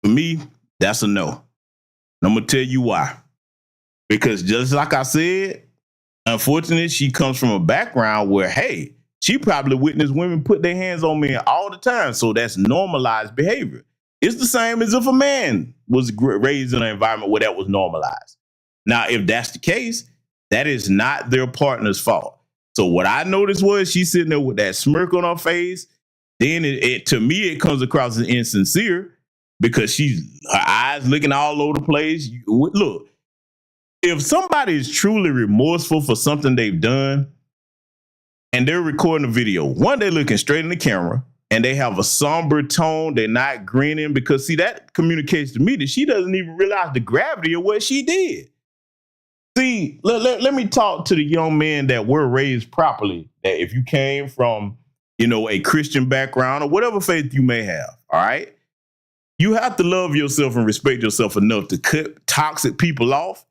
for me, that's a no. And I'm gonna tell you why. Because just like I said, unfortunately, she comes from a background where, hey, she probably witnessed women put their hands on men all the time. So that's normalized behavior. It's the same as if a man was raised in an environment where that was normalized. Now, if that's the case, that is not their partner's fault. So what I noticed was she's sitting there with that smirk on her face. Then to me, it comes across as insincere because her eyes looking all over the place. Look, if somebody is truly remorseful for something they've done and they're recording a video, one, they're looking straight in the camera and they have a somber tone. They're not grinning, because see, that communicates to me that she doesn't even realize the gravity of what she did. See, let me talk to the young men that were raised properly, that if you came from, a Christian background or whatever faith you may have, all right, you have to love yourself and respect yourself enough to cut toxic people off.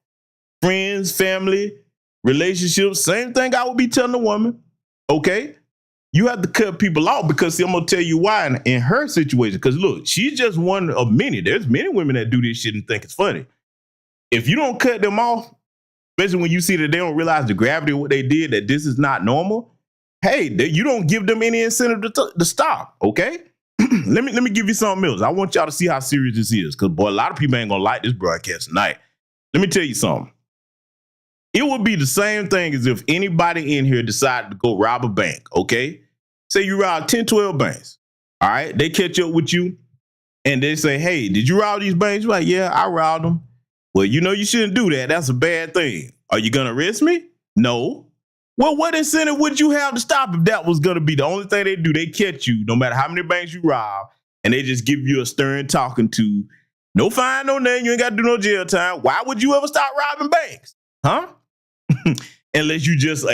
Friends, family, relationships, same thing I would be telling a woman, okay? You have to cut people off, because see, I'm going to tell you why in her situation. Because look, she's just one of many. There's many women that do this shit and think it's funny. If you don't cut them off, especially when you see that they don't realize the gravity of what they did, that this is not normal, hey, you don't give them any incentive to stop, okay? Let me give you something else. I want y'all to see how serious this is, because, boy, a lot of people ain't going to like this broadcast tonight. Let me tell you something. It would be the same thing as if anybody in here decided to go rob a bank, okay? Say you robbed 10, 12 banks, all right? They catch up with you, and they say, hey, did you rob these banks? You're like, yeah, I robbed them. Well, you shouldn't do that. That's a bad thing. Are you going to arrest me? No. Well, what incentive would you have to stop if that was going to be the only thing they do? They catch you no matter how many banks you rob, and they just give you a stern talking to. No fine, no name. You ain't got to do no jail time. Why would you ever stop robbing banks? Huh? Unless you just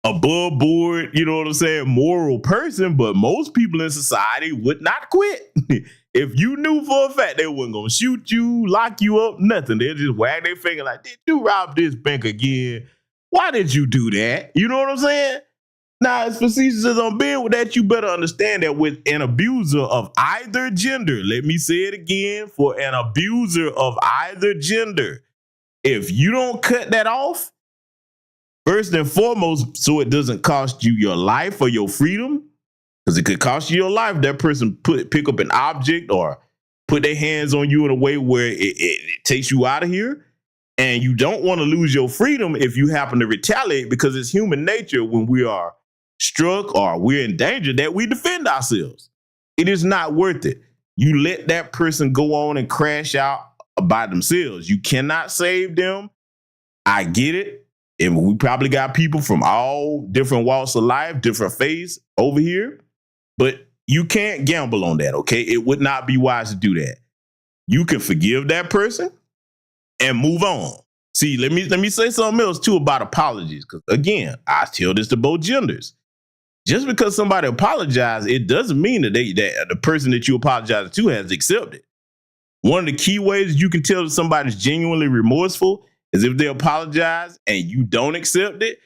above board, moral person. But most people in society would not quit. If you knew for a fact they weren't going to shoot you, lock you up, nothing. They'll just wag their finger like, did you rob this bank again? Why did you do that? You know what I'm saying? Now, as facetious as I'm being with that, you better understand that with an abuser of either gender, let me say it again, for an abuser of either gender, if you don't cut that off, First and foremost, so it doesn't cost you your life or your freedom, because it could cost you your life. That person pick up an object or put their hands on you in a way where it takes you out of here. And you don't want to lose your freedom if you happen to retaliate, because it's human nature when we are struck or we're in danger that we defend ourselves. It is not worth it. You let that person go on and crash out by themselves. You cannot save them. I get it. And we probably got people from all different walks of life, different faiths over here, but you can't gamble on that, okay? It would not be wise to do that. You can forgive that person and move on. See, let me say something else too about apologies, because again, I tell this to both genders. Just because somebody apologizes, it doesn't mean that that the person that you apologize to has accepted. One of the key ways you can tell that somebody's genuinely remorseful is if they apologize and you don't accept it.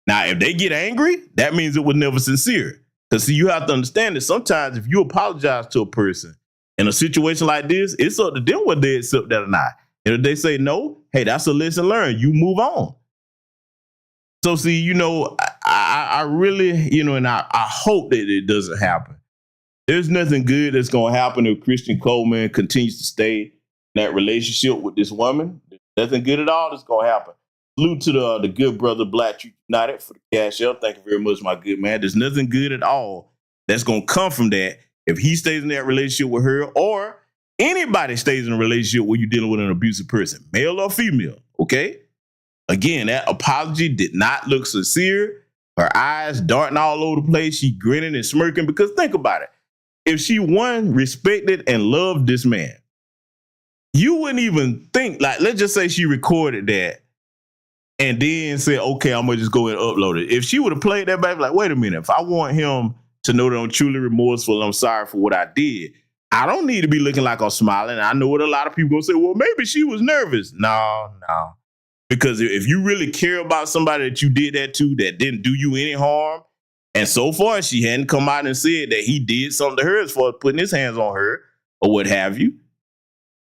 Now, if they get angry, that means it was never sincere. Because see, you have to understand that sometimes if you apologize to a person in a situation like this, it's up to them whether they accept that or not. And if they say no, hey, that's a lesson learned. You move on. So see, you know, I really, you know, and I hope that it doesn't happen. There's nothing good that's going to happen if Christian Coleman continues to stay in that relationship with this woman. There's nothing good at all that's going to happen. Salute to the good brother Black Truth United for the cash up. Thank you very much, my good man. There's nothing good at all that's going to come from that if he stays in that relationship with her, or anybody stays in a relationship where you're dealing with an abusive person, male or female, okay? Again, that apology did not look sincere. Her eyes darting all over the place. She grinning and smirking, because think about it. If she, one, respected and loved this man, you wouldn't even think, like, let's just say she recorded that and then said, okay, I'm going to just go and upload it. If she would have played that back, like, wait a minute, if I want him to know that I'm truly remorseful and I'm sorry for what I did, I don't need to be looking like I'm smiling. I know what a lot of people going to say, well, maybe she was nervous. No. Because if you really care about somebody that you did that to, that didn't do you any harm, and so far she hadn't come out and said that he did something to her as far as putting his hands on her or what have you,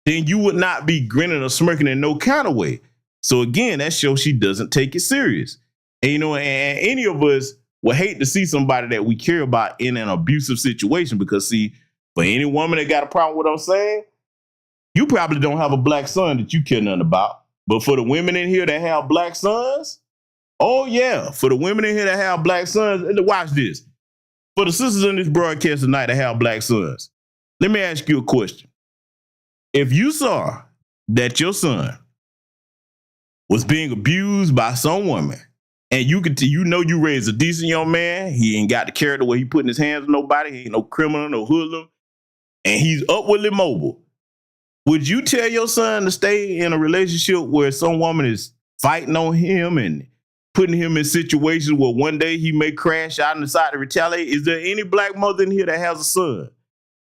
then you would not be grinning or smirking in no kind of way. So again, that shows she doesn't take it serious. And, you know, and any of us would hate to see somebody that we care about in an abusive situation, because see, for any woman that got a problem with what I'm saying, you probably don't have a black son that you care nothing about. But for the women in here that have black sons, oh yeah, for the women in here that have black sons, and watch this. For the sisters in this broadcast tonight that have black sons, let me ask you a question. If you saw that your son was being abused by some woman, and you raised a decent young man, he ain't got the character where he putting his hands on nobody, he ain't no criminal, no hoodlum, and he's upwardly mobile, would you tell your son to stay in a relationship where some woman is fighting on him and putting him in situations where one day he may crash out and decide to retaliate? Is there any black mother in here that has a son?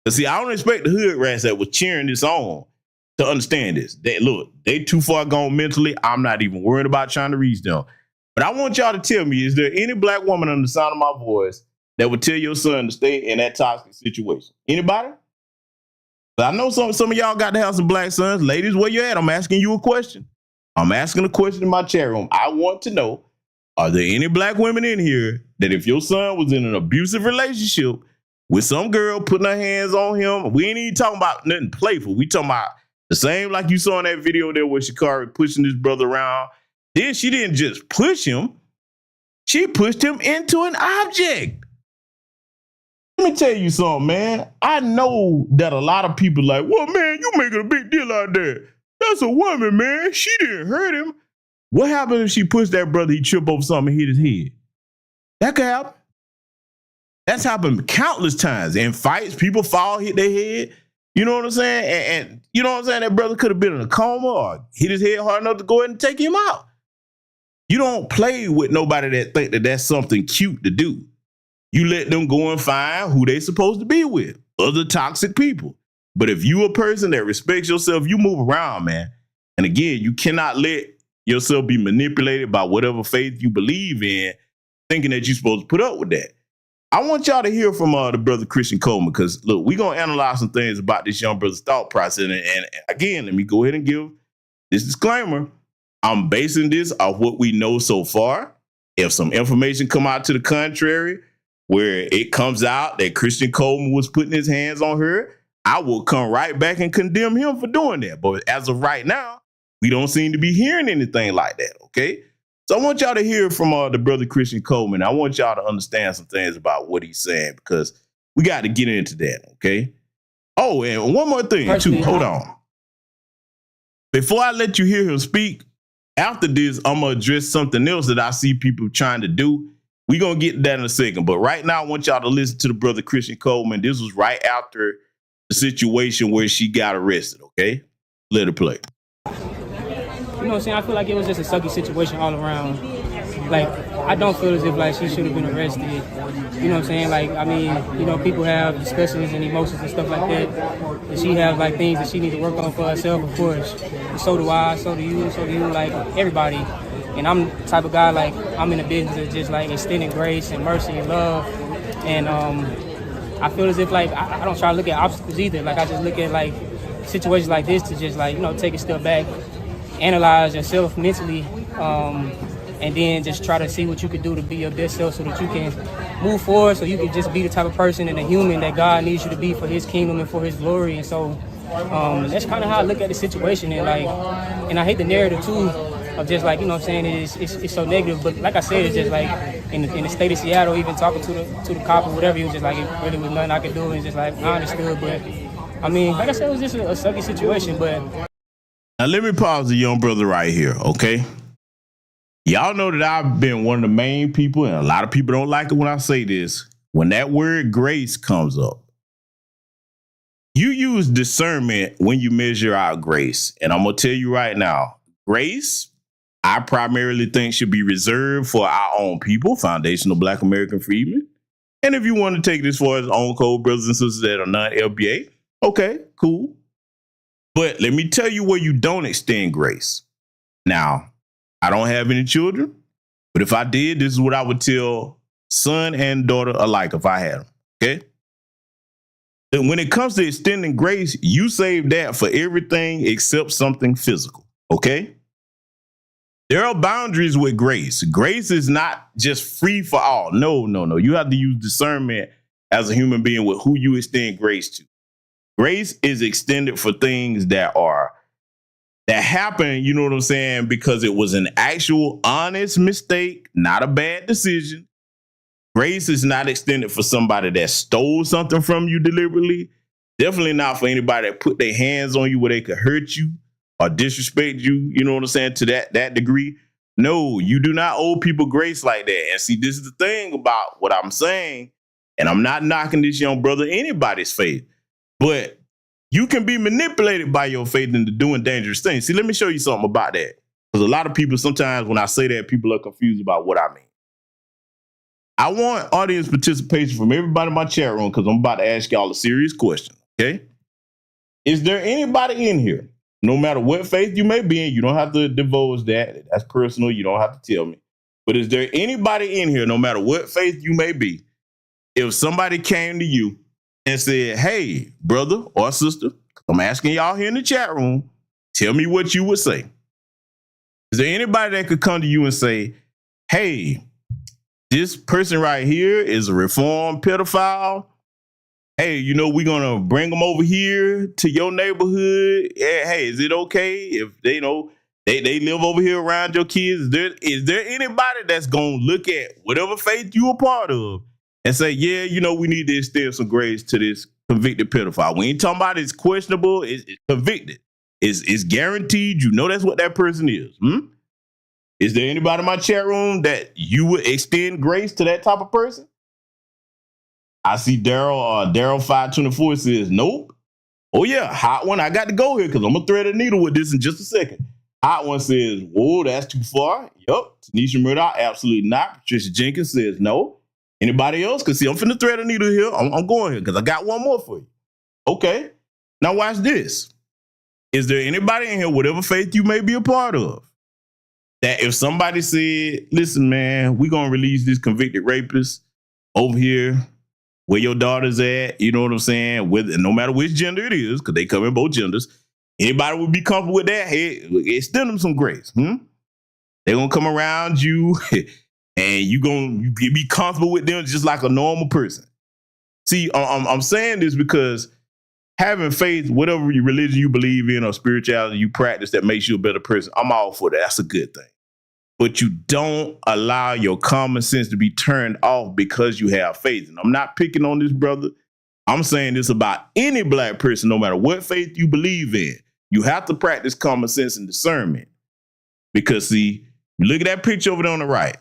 Because see, I don't expect the hood rats that was cheering this on to understand this. They too far gone mentally. I'm not even worried about trying to reach them. But I want y'all to tell me, is there any black woman on the sound of my voice that would tell your son to stay in that toxic situation? Anybody? I know some of y'all got to have some black sons. Ladies, where you at? I'm asking you a question. I'm asking a question in my chat room. I want to know, are there any black women in here that if your son was in an abusive relationship with some girl putting her hands on him, we ain't even talking about nothing playful. We talking about the same like you saw in that video there where Shakari pushing his brother around. Then she didn't just push him. She pushed him into an object. Let me tell you something, man. I know that a lot of people like, well, man, you making a big deal out there. That's a woman, man. She didn't hurt him. What happened if she pushed that brother, he tripped over something and hit his head? That could happen. That's happened countless times. In fights, people fall, hit their head. You know what I'm saying? And you know what I'm saying? That brother could have been in a coma or hit his head hard enough to go ahead and take him out. You don't play with nobody that think that that's something cute to do. You let them go and find who they supposed to be with, other toxic people. But if you a person that respects yourself, you move around, man. And again, you cannot let yourself be manipulated by whatever faith you believe in, thinking that you're supposed to put up with that. I want y'all to hear from the brother Christian Coleman, because look, we're going to analyze some things about this young brother's thought process. And again, let me go ahead and give this disclaimer. I'm basing this off what we know so far. If some information come out to the contrary, where it comes out that Christian Coleman was putting his hands on her, I will come right back and condemn him for doing that. But as of right now, we don't seem to be hearing anything like that, okay? So I want y'all to hear from the brother Christian Coleman. I want y'all to understand some things about what he's saying, because we got to get into that, okay? Oh, and one more thing, too. Hold on. Before I let you hear him speak, after this, I'm going to address something else that I see people trying to do. We're going to get to that in a second. But right now, I want y'all to listen to the brother Christian Coleman. This was right after the situation where she got arrested, okay? Let it play. You know what I'm saying? I feel like it was just a sucky situation all around. Like, I don't feel as if, like, she should have been arrested. You know what I'm saying? Like, I mean, you know, people have discussions and emotions and stuff like that. And she has, like, things that she needs to work on for herself, of course. And so do I, so do you, like, everybody. And I'm the type of guy, like, I'm in the business of just, like, extending grace and mercy and love. And I feel as if, like, I don't try to look at obstacles either. Like, I just look at, like, situations like this to just, like, you know, take a step back, analyze yourself mentally, and then just try to see what you could do to be your best self so that you can move forward, so you can just be the type of person and a human that God needs you to be for his kingdom and for his glory. And so that's kind of how I look at the situation. And, like, and I hate the narrative too of just, like, you know what I'm saying, it's so negative. But like I said, it's just like in the state of Seattle, even talking to the cop or whatever, it was just like it really was nothing I could do. It's just like I understood. But I mean, like I said, it was just a sucky situation. But now let me pause the young brother right here, okay? Y'all know that I've been one of the main people, and a lot of people don't like it when I say this. When that word grace comes up, you use discernment when you measure out grace. And I'm going to tell you right now, grace, I primarily think should be reserved for our own people, foundational Black American freedmen. And if you want to take this for his own code brothers and sisters that are non-LBA, okay, cool. But let me tell you where you don't extend grace. Now, I don't have any children, but if I did, this is what I would tell son and daughter alike if I had them, okay? And when it comes to extending grace, you save that for everything except something physical, okay? There are boundaries with grace. Grace is not just free for all. No. You have to use discernment as a human being with who you extend grace to. Grace is extended for things that happen, you know what I'm saying, because it was an actual honest mistake, not a bad decision. Grace is not extended for somebody that stole something from you deliberately. Definitely not for anybody that put their hands on you where they could hurt you or disrespect you, you know what I'm saying, to that degree. No, you do not owe people grace like that. And see, this is the thing about what I'm saying, and I'm not knocking this young brother anybody's faith, but you can be manipulated by your faith into doing dangerous things. See, let me show you something about that. Because a lot of people, sometimes when I say that, people are confused about what I mean. I want audience participation from everybody in my chat room because I'm about to ask y'all a serious question, okay? Is there anybody in here, no matter what faith you may be in, you don't have to divulge that. That's personal. You don't have to tell me. But is there anybody in here, no matter what faith you may be, if somebody came to you and said, hey, brother or sister, I'm asking y'all here in the chat room, tell me what you would say. Is there anybody that could come to you and say, hey, this person right here is a reformed pedophile. Hey, you know, we're going to bring them over here to your neighborhood. Yeah, hey, is it okay if they know they live over here around your kids? Is there anybody that's going to look at whatever faith you a part of and say, yeah, you know, we need to extend some grace to this convicted pedophile? We ain't talking about it's questionable, it's convicted. It's guaranteed, you know that's what that person is. Is there anybody in my chat room that you would extend grace to that type of person? I see Daryl 524 says, nope. Oh yeah, Hot One, I got to go here because I'm going to thread a needle with this in just a second. Hot One says, whoa, that's too far. Yup. Tanisha Murdoch, absolutely not. Patricia Jenkins says no. Anybody else? Because see, I'm finna thread a needle here. I'm going here because I got one more for you. Okay. Now watch this. Is there anybody in here, whatever faith you may be a part of, that if somebody said, listen, man, we're going to release this convicted rapist over here where your daughter's at, you know what I'm saying, no matter which gender it is, because they come in both genders, anybody would be comfortable with that? Hey, extend them some grace. They're going to come around you and you gonna be comfortable with them just like a normal person. See, I'm saying this because having faith, whatever religion you believe in or spirituality you practice that makes you a better person, I'm all for that. That's a good thing. But you don't allow your common sense to be turned off because you have faith. And I'm not picking on this brother. I'm saying this about any black person, no matter what faith you believe in. You have to practice common sense and discernment. Because, see, look at that picture over there on the right.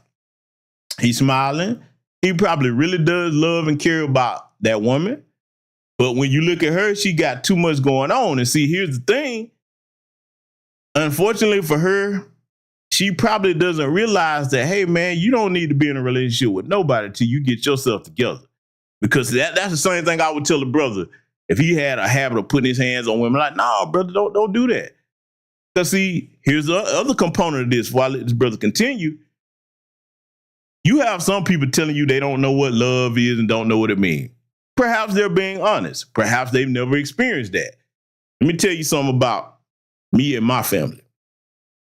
He's smiling. He probably really does love and care about that woman. But when you look at her, she got too much going on. And see, here's the thing. Unfortunately for her, she probably doesn't realize that, hey, man, you don't need to be in a relationship with nobody till you get yourself together. Because that's the same thing I would tell a brother if he had a habit of putting his hands on women. Like, no, brother, don't do that. Because, see, here's the other component of this. While I let this brother continue, you have some people telling you they don't know what love is and don't know what it means. Perhaps they're being honest. Perhaps they've never experienced that. Let me tell you something about me and my family.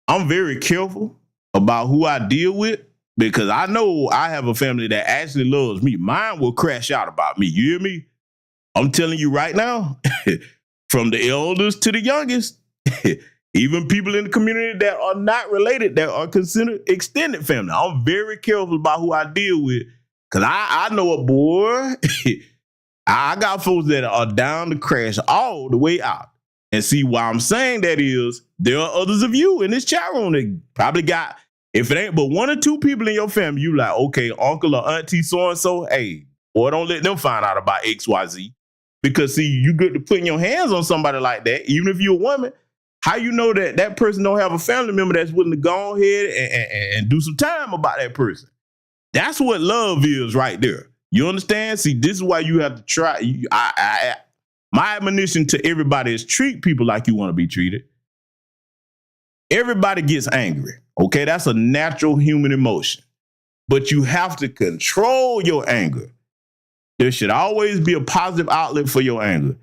I'm very careful about who I deal with because I know I have a family that actually loves me. Mine will crash out about me. You hear me? I'm telling you right now, from the elders to the youngest, even people in the community that are not related, that are considered extended family. I'm very careful about who I deal with because I know a boy. I got folks that are down to crash all the way out. And see, why I'm saying that is there are others of you in this chat room that probably got, if it ain't but one or two people in your family, you like, okay, uncle or auntie so-and-so, hey, boy, don't let them find out about XYZ. Because, see, you good to putting your hands on somebody like that, even if you're a woman, how you know that that person don't have a family member that's willing to go ahead and do some time about that person? That's what love is right there. You understand? See, this is why you have to try. My admonition to everybody is treat people like you want to be treated. Everybody gets angry. Okay, that's a natural human emotion. But you have to control your anger. There should always be a positive outlet for your anger.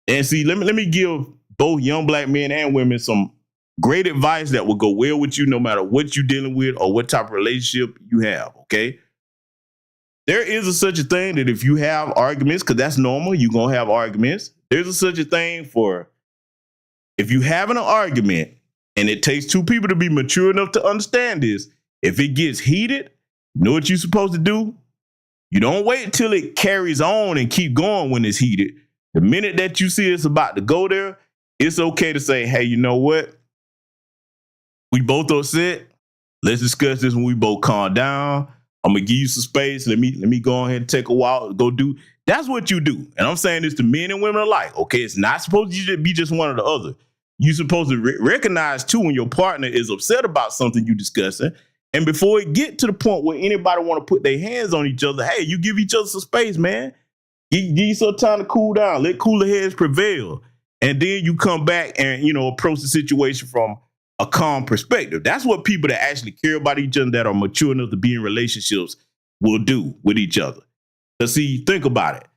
And see, let me give both young black men and women some great advice that will go well with you no matter what you're dealing with or what type of relationship you have, okay? There is a such a thing that if you have arguments, because that's normal, you're going to have arguments. There's a such a thing for if you having an argument and it takes two people to be mature enough to understand this, if it gets heated, you know what you're supposed to do? You don't wait till it carries on and keep going when it's heated. The minute that you see it's about to go there, it's okay to say, hey, you know what? We both upset. Let's discuss this when we both calm down. I'm gonna give you some space. Let me go ahead and take a while. Go do. That's what you do. And I'm saying this to men and women alike. Okay, it's not supposed to be just one or the other. You're supposed to recognize too when your partner is upset about something you're discussing. And before it get to the point where anybody want to put their hands on each other, hey, you give each other some space, man. Give yourself time to cool down. Let cooler heads prevail. And then you come back and, approach the situation from a calm perspective. That's what people that actually care about each other, that are mature enough to be in relationships, will do with each other. But see, think about it.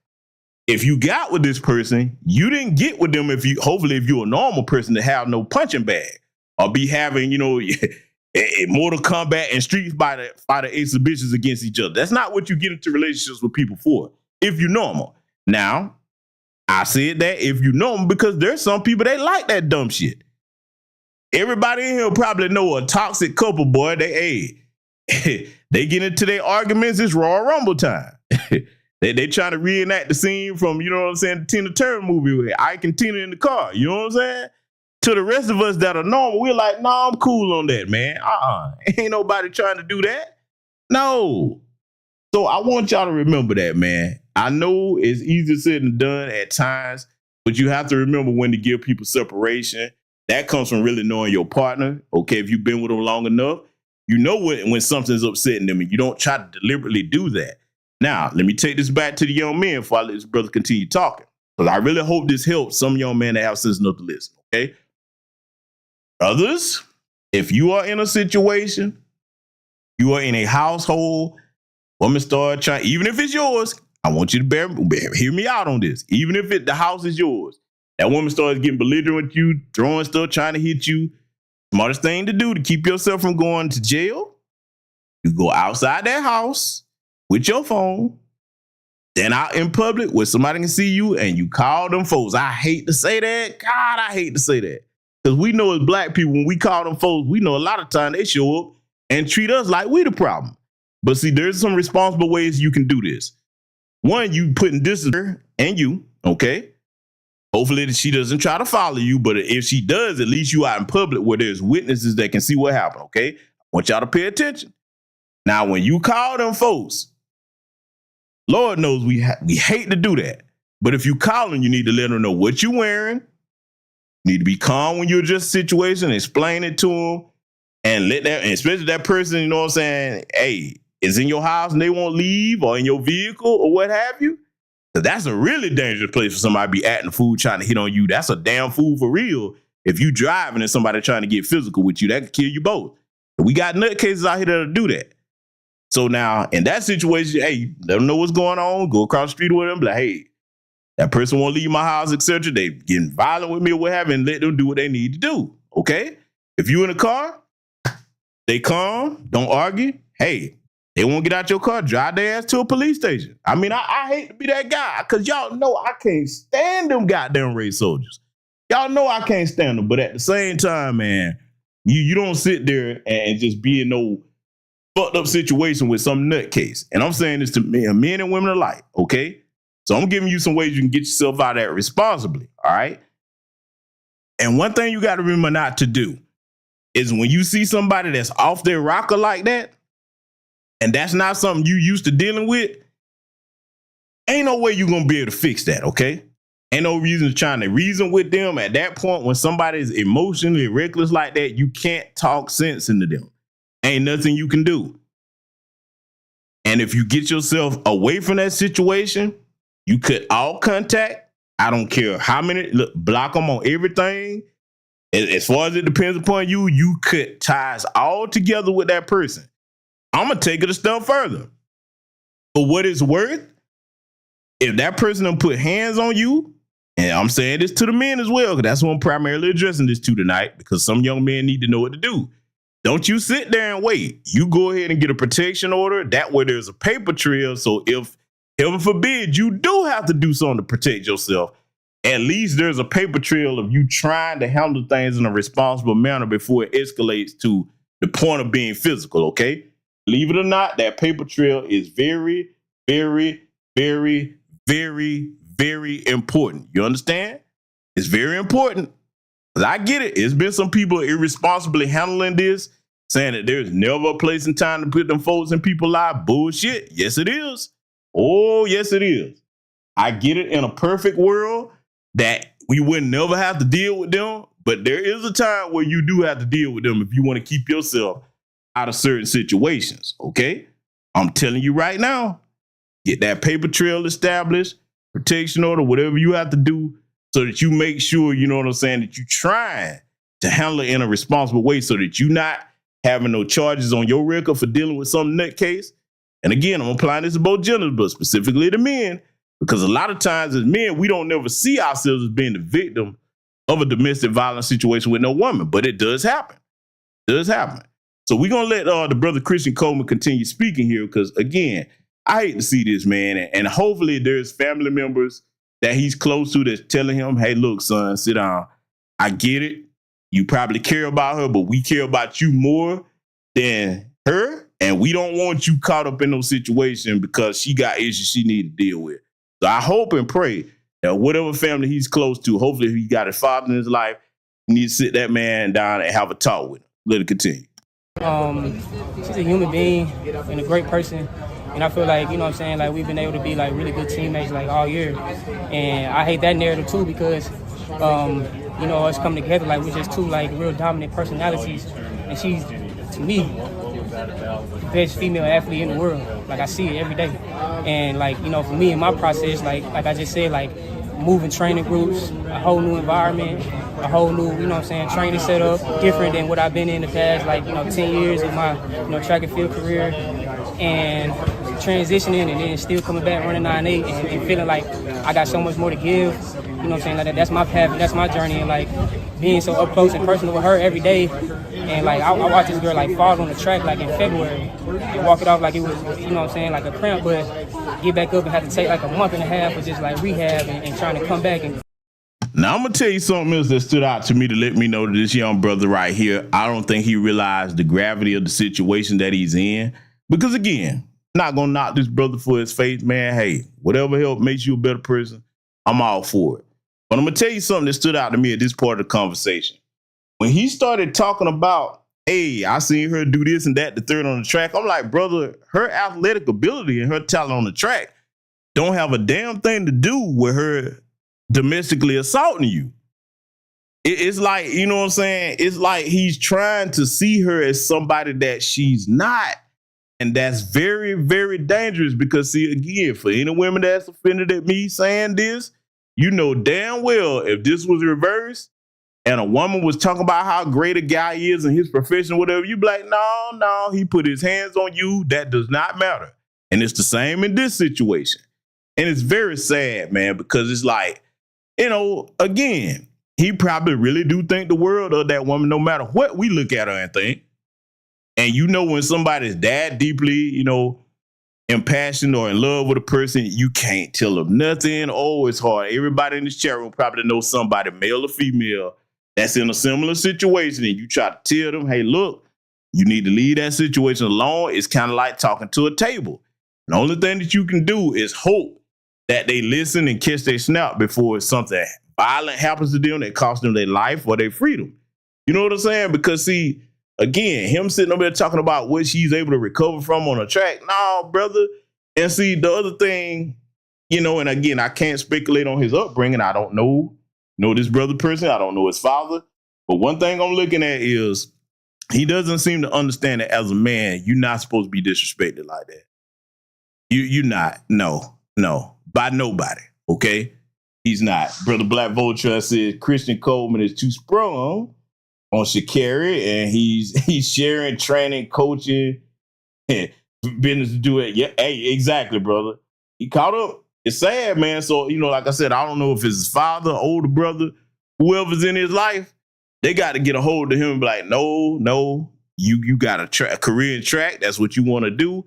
If you got with this person, you didn't get with them hopefully if you're a normal person to have no punching bag or be having, a Mortal Kombat and Street Fighter exhibitions against each other. That's not what you get into relationships with people for, if you're normal. Now, I said that if you're normal because there's some people that like that dumb shit. Everybody in here probably know a toxic couple, boy. They get into their arguments. It's Royal Rumble time. they try to reenact the scene from, the Tina Turner movie with Ike and Tina in the car. You know what I'm saying? To the rest of us that are normal, we're like, nah, I'm cool on that, man. Ain't nobody trying to do that. No. So I want y'all to remember that, man. I know it's easier said than done at times, but you have to remember when to give people separation. That comes from really knowing your partner. Okay, if you've been with them long enough, you know when something's upsetting them, and you don't try to deliberately do that. Now, let me take this back to the young men before I let this brother continue talking, because I really hope this helps some young men that have sense enough to listen, okay? Others, if you are in a situation, you are in a household, women start trying, even if it's yours, I want you to hear me out on this. Even if the house is yours, that woman starts getting belligerent with you, throwing stuff, trying to hit you. Smartest thing to do to keep yourself from going to jail, You go outside that house with your phone, then out in public where somebody can see you, and you call them folks. I hate to say that. God, I hate to say that. Because we know as black people, when we call them folks, we know a lot of time they show up and treat us like we the problem. But see, there's some responsible ways you can do this. One, you putting distance and you, okay? Hopefully she doesn't try to follow you, but if she does, at least you out in public where there's witnesses that can see what happened, okay? I want y'all to pay attention. Now, when you call them folks, Lord knows we hate to do that. But if you call them, you need to let them know what you're wearing. You need to be calm when you adjust the situation, explain it to them, and let that, and especially that person, you know what I'm saying, hey, is in your house and they won't leave, or in your vehicle or what have you. Because that's a really dangerous place for somebody to be acting a fool trying to hit on you. That's a damn fool for real. If you driving and somebody trying to get physical with you, that could kill you both. And we got nutcases out here that'll do that. So now, in that situation, hey, let them know what's going on. Go across the street with them. Be like, hey, that person won't leave my house, etc. They getting violent with me or what have you, and let them do what they need to do. Okay? If you in a car, they calm, don't argue. Hey, they won't get out your car, drive their ass to a police station. I mean, I hate to be that guy, because y'all know I can't stand them goddamn race soldiers. Y'all know I can't stand them, but at the same time, man, you don't sit there and just be in no fucked up situation with some nutcase. And I'm saying this to men and women alike, okay? So I'm giving you some ways you can get yourself out of that responsibly, all right? And one thing you got to remember not to do is when you see somebody that's off their rocker like that, and that's not something you used to dealing with, ain't no way you're going to be able to fix that, okay? Ain't no reason trying to reason with them. At that point, when somebody is emotionally reckless like that, you can't talk sense into them. Ain't nothing you can do. And if you get yourself away from that situation, you cut all contact. I don't care how many, look, block them on everything. As far as it depends upon you, you cut ties all together with that person. I'm going to take it a step further. For what it's worth, if that person done put hands on you, and I'm saying this to the men as well, because that's what I'm primarily addressing this to tonight, because some young men need to know what to do. Don't you sit there and wait. You go ahead and get a protection order. That way there's a paper trail. So if, heaven forbid, you do have to do something to protect yourself, at least there's a paper trail of you trying to handle things in a responsible manner before it escalates to the point of being physical, okay? Believe it or not, that paper trail is very, very, very, very, very important. You understand? It's very important. I get it. It's been some people irresponsibly handling this, saying that there's never a place and time to put them folks in people's lives. Bullshit. Yes, it is. Oh, yes, it is. I get it in a perfect world that we would never have to deal with them, but there is a time where you do have to deal with them if you want to keep yourself out of certain situations, okay? I'm telling you right now, get that paper trail established, protection order, whatever you have to do, so that you make sure, you know what I'm saying, that you trying to handle it in a responsible way so that you're not having no charges on your record for dealing with some nutcase. And again, I'm applying this to both genders, but specifically to men, because a lot of times as men, we don't never see ourselves as being the victim of a domestic violence situation with no woman, but it does happen. It does happen. So we're going to let the brother Christian Coleman continue speaking here, because again, I hate to see this, man. And hopefully there's family members that he's close to that's telling him, hey, look, son, sit down. I get it. You probably care about her, but we care about you more than her. And we don't want you caught up in those situations because she got issues she need to deal with. So I hope and pray that whatever family he's close to, hopefully he got his father in his life, he needs to sit that man down and have a talk with him. Let it continue. She's a human being and a great person. And I feel like, you know what I'm saying, like we've been able to be like really good teammates like all year. And I hate that narrative too because, you know, us coming together, like we're just two like real dominant personalities. And she's, to me, the best female athlete in the world. Like I see it every day. And like, you know, for me in my process, like I just said, like moving training groups, a whole new environment, a whole new, you know what I'm saying, training setup, different than what I've been in the past, like, you know, 10 years of my, you know, track and field career. And transitioning and then still coming back running 9.8 and feeling like I got so much more to give. You know what I'm saying? Like that's my path and that's my journey, and like being so up close and personal with her every day. And like I watched this girl like fall on the track like in February and walk it off like it was, you know what I'm saying, like a cramp, but get back up and have to take like a month and a half of just like rehab and trying to come back. And now I'm gonna tell you something else that stood out to me to let me know that this young brother right here, I don't think he realized the gravity of the situation that he's in. Because again, not gonna knock this brother for his faith, man. Hey, whatever help makes you a better person, I'm all for it. But I'm gonna tell you something that stood out to me at this part of the conversation. When he started talking about, hey, I seen her do this and that, the third on the track, I'm like, brother, her athletic ability and her talent on the track don't have a damn thing to do with her domestically assaulting you. It's like, you know what I'm saying? It's like he's trying to see her as somebody that she's not. And that's very, very dangerous because, see, again, for any women that's offended at me saying this, you know damn well if this was reversed and a woman was talking about how great a guy is in his profession, whatever, you'd be like, no, he put his hands on you. That does not matter. And it's the same in this situation. And it's very sad, man, because it's like, you know, again, he probably really do think the world of that woman, no matter what we look at her and think. And you know, when somebody's that deeply, you know, impassioned or in love with a person, you can't tell them nothing. Oh, it's hard. Everybody in this chat room probably knows somebody, male or female, that's in a similar situation. And you try to tell them, hey, look, you need to leave that situation alone. It's kind of like talking to a table. The only thing that you can do is hope that they listen and catch their snap before something violent happens to them that costs them their life or their freedom. You know what I'm saying? Because, see, again, him sitting over there talking about what she's able to recover from on a track. No, brother. And see, the other thing, you know, and again, I can't speculate on his upbringing. I don't know this brother person. I don't know his father. But one thing I'm looking at is he doesn't seem to understand that as a man, you're not supposed to be disrespected like that. You're not. No, by nobody. Okay? He's not. Brother Black Vulture says Christian Coleman is too sprung on Sha'Carri, and he's sharing, training, coaching, business to do it. Yeah, hey, exactly, brother. He caught up. It's sad, man. So, you know, like I said, I don't know if it's his father, older brother, whoever's in his life, they got to get a hold of him and be like, no, you got a career in track. That's what you want to do.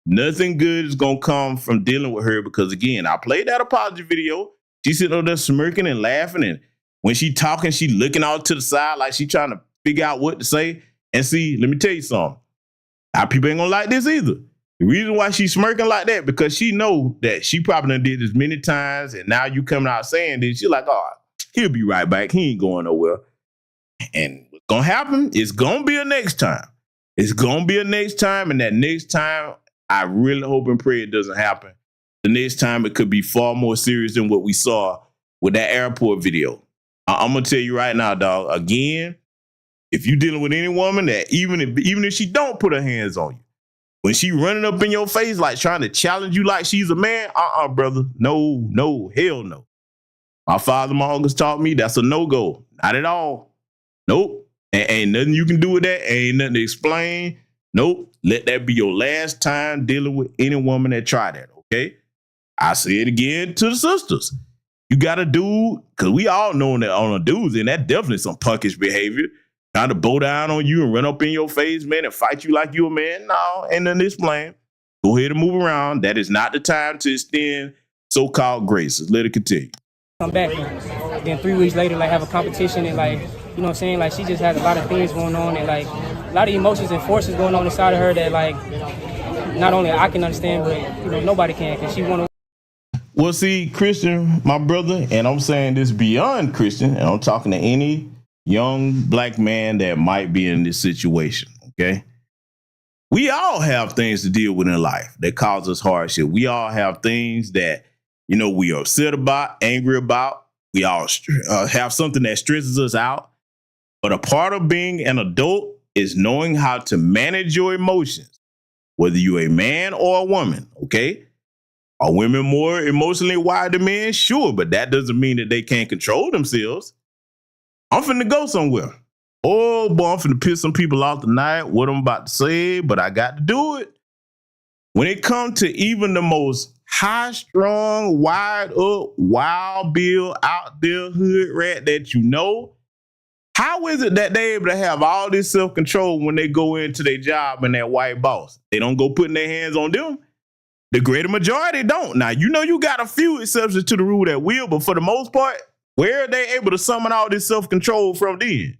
Nothing good is going to come from dealing with her because, again, I played that apology video. She's sitting over there smirking and laughing, and when she talking, she looking out to the side like she trying to figure out what to say. And see, let me tell you something. Our people ain't gonna like this either. The reason why she's smirking like that, because she know that she probably done did this many times, and now you coming out saying this, she's like, oh, he'll be right back. He ain't going nowhere. And what's gonna happen, it's gonna be a next time. It's gonna be a next time, and that next time, I really hope and pray it doesn't happen. The next time, it could be far more serious than what we saw with that airport video. I'm gonna tell you right now, dog. Again, if you dealing with any woman that even if she don't put her hands on you, when she running up in your face like trying to challenge you like she's a man, brother, no, hell no. My father, my uncles taught me that's a no-go. Not at all. Nope. Ain't nothing you can do with that. Ain't nothing to explain. Nope. Let that be your last time dealing with any woman that try that. Okay. I say it again to the sisters. You got a dude, because we all know that on a dude's and that definitely some punkish behavior. Trying to bow down on you and run up in your face, man, and fight you like you a man. No, ain't nothing to explain. Go ahead and move around. That is not the time to extend so-called graces. Let it continue. Come back and then 3 weeks later, like have a competition and like, you know what I'm saying? Like she just has a lot of things going on and like a lot of emotions and forces going on inside of her that like not only I can understand, but you know, nobody can because she want to. Well, see, Christian, my brother, and I'm saying this beyond Christian, and I'm talking to any young black man that might be in this situation, okay? We all have things to deal with in life that cause us hardship. We all have things that, you know, we are upset about, angry about. We all have something that stresses us out. But a part of being an adult is knowing how to manage your emotions, whether you're a man or a woman, okay? Are women more emotionally wired than men? Sure, but that doesn't mean that they can't control themselves. I'm finna go somewhere. Oh, boy, I'm finna piss some people off tonight, what I'm about to say, but I got to do it. When it comes to even the most high-strung, wide up, wild bill out there hood rat that you know, how is it that they able to have all this self-control when they go into their job and that white boss? They don't go putting their hands on them. The greater majority don't. Now, you know you got a few exceptions to the rule that will, but for the most part, where are they able to summon all this self-control from then?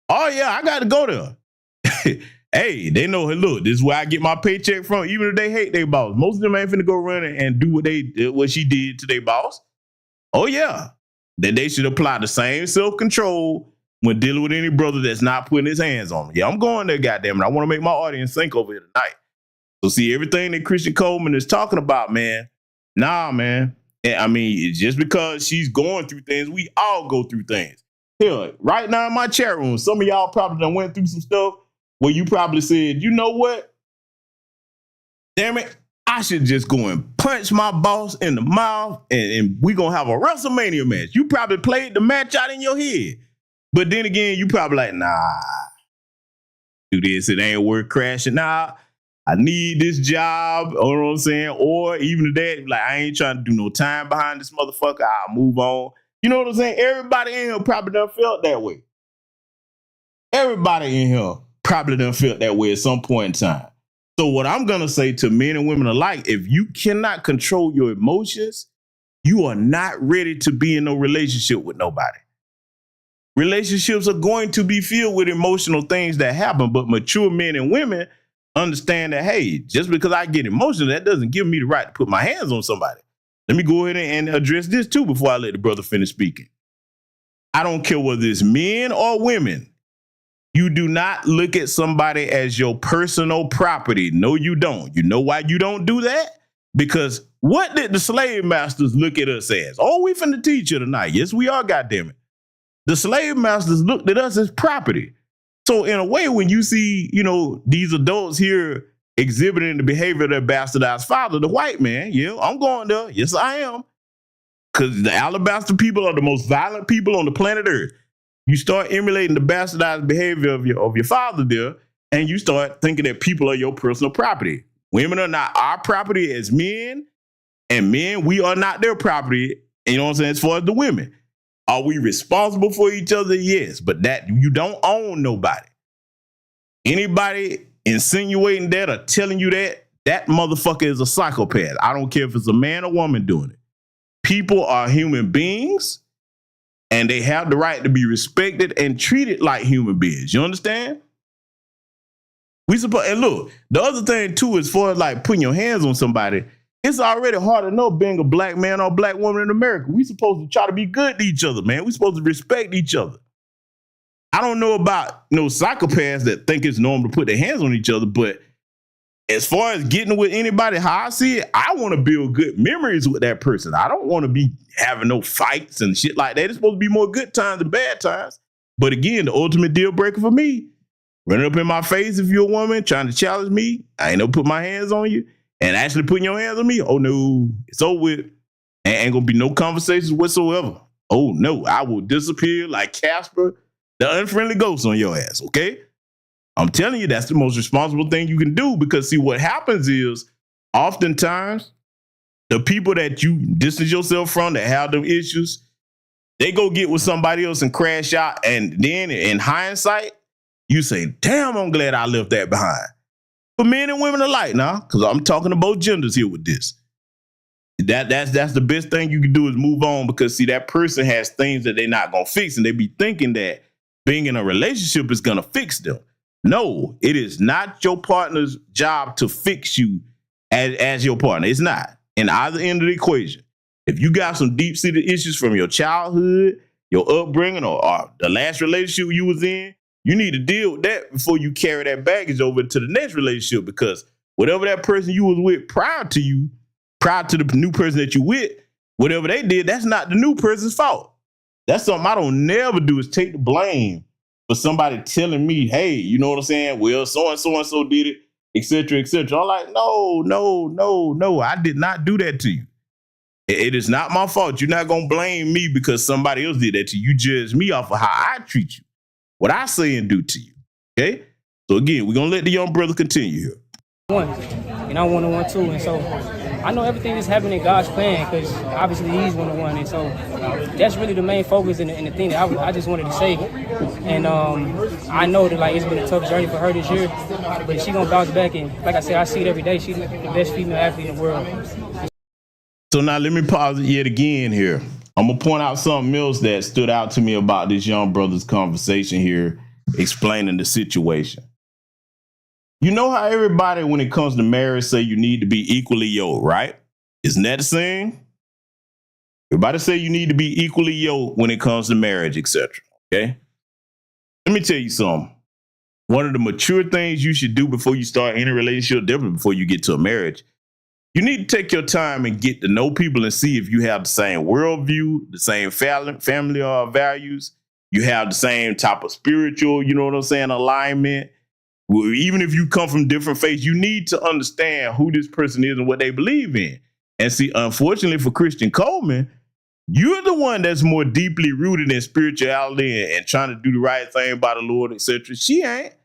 Oh, yeah, I got to go there. Hey, they know, hey, look, this is where I get my paycheck from, even if they hate their boss. Most of them ain't finna go run and do what she did to their boss. Oh, yeah. Then they should apply the same self-control when dealing with any brother that's not putting his hands on them. Yeah, I'm going there, goddammit. I want to make my audience think over here tonight. So see, everything that Christian Coleman is talking about, man, nah, man. I mean, just because she's going through things, we all go through things. Hell, right now in my chat room, some of y'all probably done went through some stuff where you probably said, you know what? Damn it, I should just go and punch my boss in the mouth and we gonna have a WrestleMania match. You probably played the match out in your head. But then again, you probably like, nah, do this, it ain't worth crashing. Nah, I need this job, you know what I'm saying? Or even that, like, I ain't trying to do no time behind this motherfucker, I'll move on. You know what I'm saying? Everybody in here probably done felt that way. Everybody in here probably done felt that way at some point in time. So what I'm going to say to men and women alike, if you cannot control your emotions, you are not ready to be in no relationship with nobody. Relationships are going to be filled with emotional things that happen, but mature men and women understand that, hey, just because I get emotional, that doesn't give me the right to put my hands on somebody. Let me go ahead and address this too before I let the brother finish speaking. I don't care whether it's men or women. You do not look at somebody as your personal property. No, you don't. You know why you don't do that? Because what did the slave masters look at us as? Oh, we finna teach you tonight. Yes, we are, goddammit. The slave masters looked at us as property. So in a way, when you see, you know, these adults here exhibiting the behavior of their bastardized father, the white man, yeah, I'm going there. Yes, I am. Because the alabaster people are the most violent people on the planet Earth. You start emulating the bastardized behavior of your father there, and you start thinking that people are your personal property. Women are not our property as men, and men, we are not their property, you know what I'm saying, as far as the women. Are we responsible for each other? Yes, but that you don't own nobody. Anybody insinuating that or telling you that motherfucker is a psychopath. I don't care if it's a man or woman doing it. People are human beings, and they have the right to be respected and treated like human beings. You understand? And look, the other thing too, as far as like putting your hands on somebody, it's already hard enough being a black man or a black woman in America. We supposed to try to be good to each other, man. We supposed to respect each other. I don't know about psychopaths that think it's normal to put their hands on each other, but as far as getting with anybody, how I see it, I want to build good memories with that person. I don't want to be having no fights and shit like that. It's supposed to be more good times than bad times. But again, the ultimate deal breaker for me, running up in my face if you're a woman, trying to challenge me, I ain't never put my hands on you, and actually putting your hands on me, oh no, it's over with. Ain't gonna be no conversations whatsoever. Oh no, I will disappear like Casper, the unfriendly ghost on your ass, okay? I'm telling you, that's the most responsible thing you can do, because see, what happens is oftentimes the people that you distance yourself from that have them issues, they go get with somebody else and crash out. And then in hindsight, you say, damn, I'm glad I left that behind. For men and women alike now, because I'm talking to both genders here with this. That's the best thing you can do is move on, because see, that person has things that they're not going to fix, and they be thinking that being in a relationship is going to fix them. No, it is not your partner's job to fix you as your partner. It's not. In either end of the equation. If you got some deep-seated issues from your childhood, your upbringing, or the last relationship you was in, you need to deal with that before you carry that baggage over to the next relationship, because whatever that person you was with prior to the new person that you with, whatever they did, that's not the new person's fault. That's something I don't never do, is take the blame for somebody telling me, hey, you know what I'm saying? Well, so-and-so did it, et cetera, et cetera. I'm like, no, I did not do that to you. It is not my fault. You're not going to blame me because somebody else did that to you. You judge me off of how I treat you, what I say and do to you, okay? So again, we're going to let the young brother continue here. one, and I'm 101 too. And so I know everything is happening in God's plan because obviously He's 101, and so that's really the main focus and the thing that I just wanted to say. And I know that like it's been a tough journey for her this year, but she gonna bounce back. And like I said, I see it every day. She's the best female athlete in the world. So now let me pause it yet again here. I'm gonna point out something else that stood out to me about this young brother's conversation here, explaining the situation. You know how everybody, when it comes to marriage, say you need to be equally yoked, right? Isn't that the saying? Everybody say you need to be equally yoked when it comes to marriage, etc. Okay? Let me tell you something. One of the mature things you should do before you start any relationship, definitely before you get to a marriage, you need to take your time and get to know people and see if you have the same worldview, the same family values, you have the same type of spiritual, you know what I'm saying, alignment. Even if you come from different faiths, you need to understand who this person is and what they believe in. And see, unfortunately for Christian Coleman, you're the one that's more deeply rooted in spirituality and trying to do the right thing by the Lord, etc. She ain't.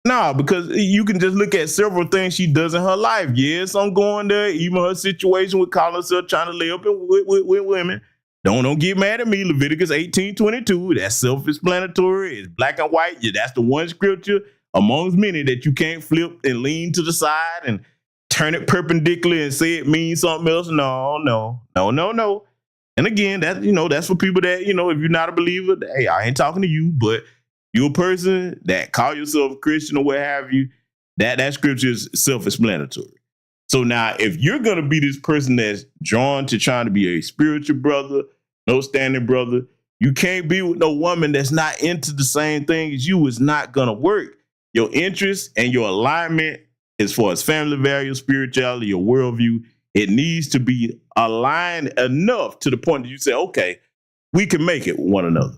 Nah, because you can just look at several things she does in her life. Yes, I'm going there. Even her situation with calling herself trying to lay up with women. Don't get mad at me. Leviticus 18:22. That's self-explanatory. It's black and white. Yeah, that's the one scripture amongst many that you can't flip and lean to the side and turn it perpendicular and say it means something else. No. And again, that's for people that, if you're not a believer, hey, I ain't talking to you, but you're a person that call yourself a Christian or what have you, that scripture is self-explanatory. So now if you're going to be this person that's drawn to trying to be a spiritual brother, no standing brother, you can't be with no woman that's not into the same thing as you. It's not going to work. Your interests and your alignment as far as family values, spirituality, your worldview, it needs to be aligned enough to the point that you say, okay, we can make it with one another.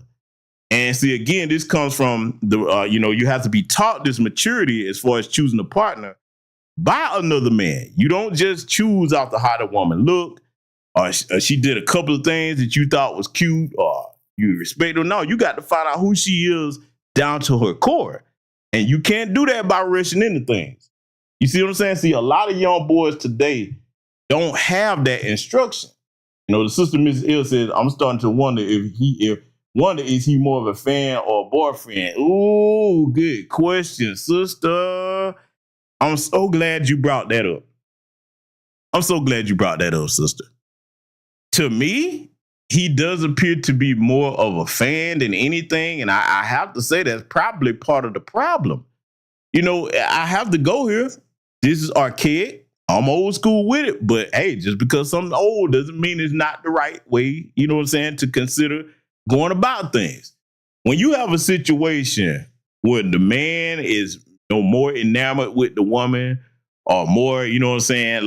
And see, again, this comes from you have to be taught this maturity as far as choosing a partner by another man. You don't just choose off the how the woman look, or she did a couple of things that you thought was cute, or you respect her. No, you got to find out who she is down to her core. And you can't do that by rushing into things. You see what I'm saying? See, a lot of young boys today don't have that instruction. The sister Mrs. L says, I'm starting to wonder is he more of a fan or a boyfriend? Ooh, good question, sister. I'm so glad you brought that up. Sister. To me, he does appear to be more of a fan than anything. And I have to say that's probably part of the problem. I have to go here. This is archaic. I'm old school with it. But hey, just because something old doesn't mean it's not the right way, to consider going about things. When you have a situation where the man is more enamored with the woman or more, enraptured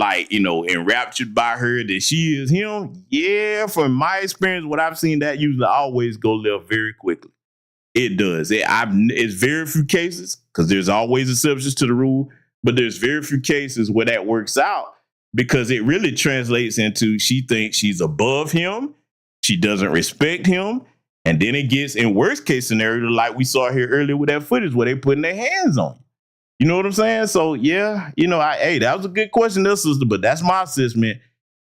by her than she is him, yeah, from my experience, what I've seen, that usually always go left very quickly. It does. It's very few cases, because there's always exceptions to the rule, but there's very few cases where that works out, because it really translates into she thinks she's above him. She doesn't respect him. And then it gets in worst case scenario, like we saw here earlier with that footage where they putting their hands on you. You know what I'm saying? So yeah, that was a good question there, sister, but that's my assessment.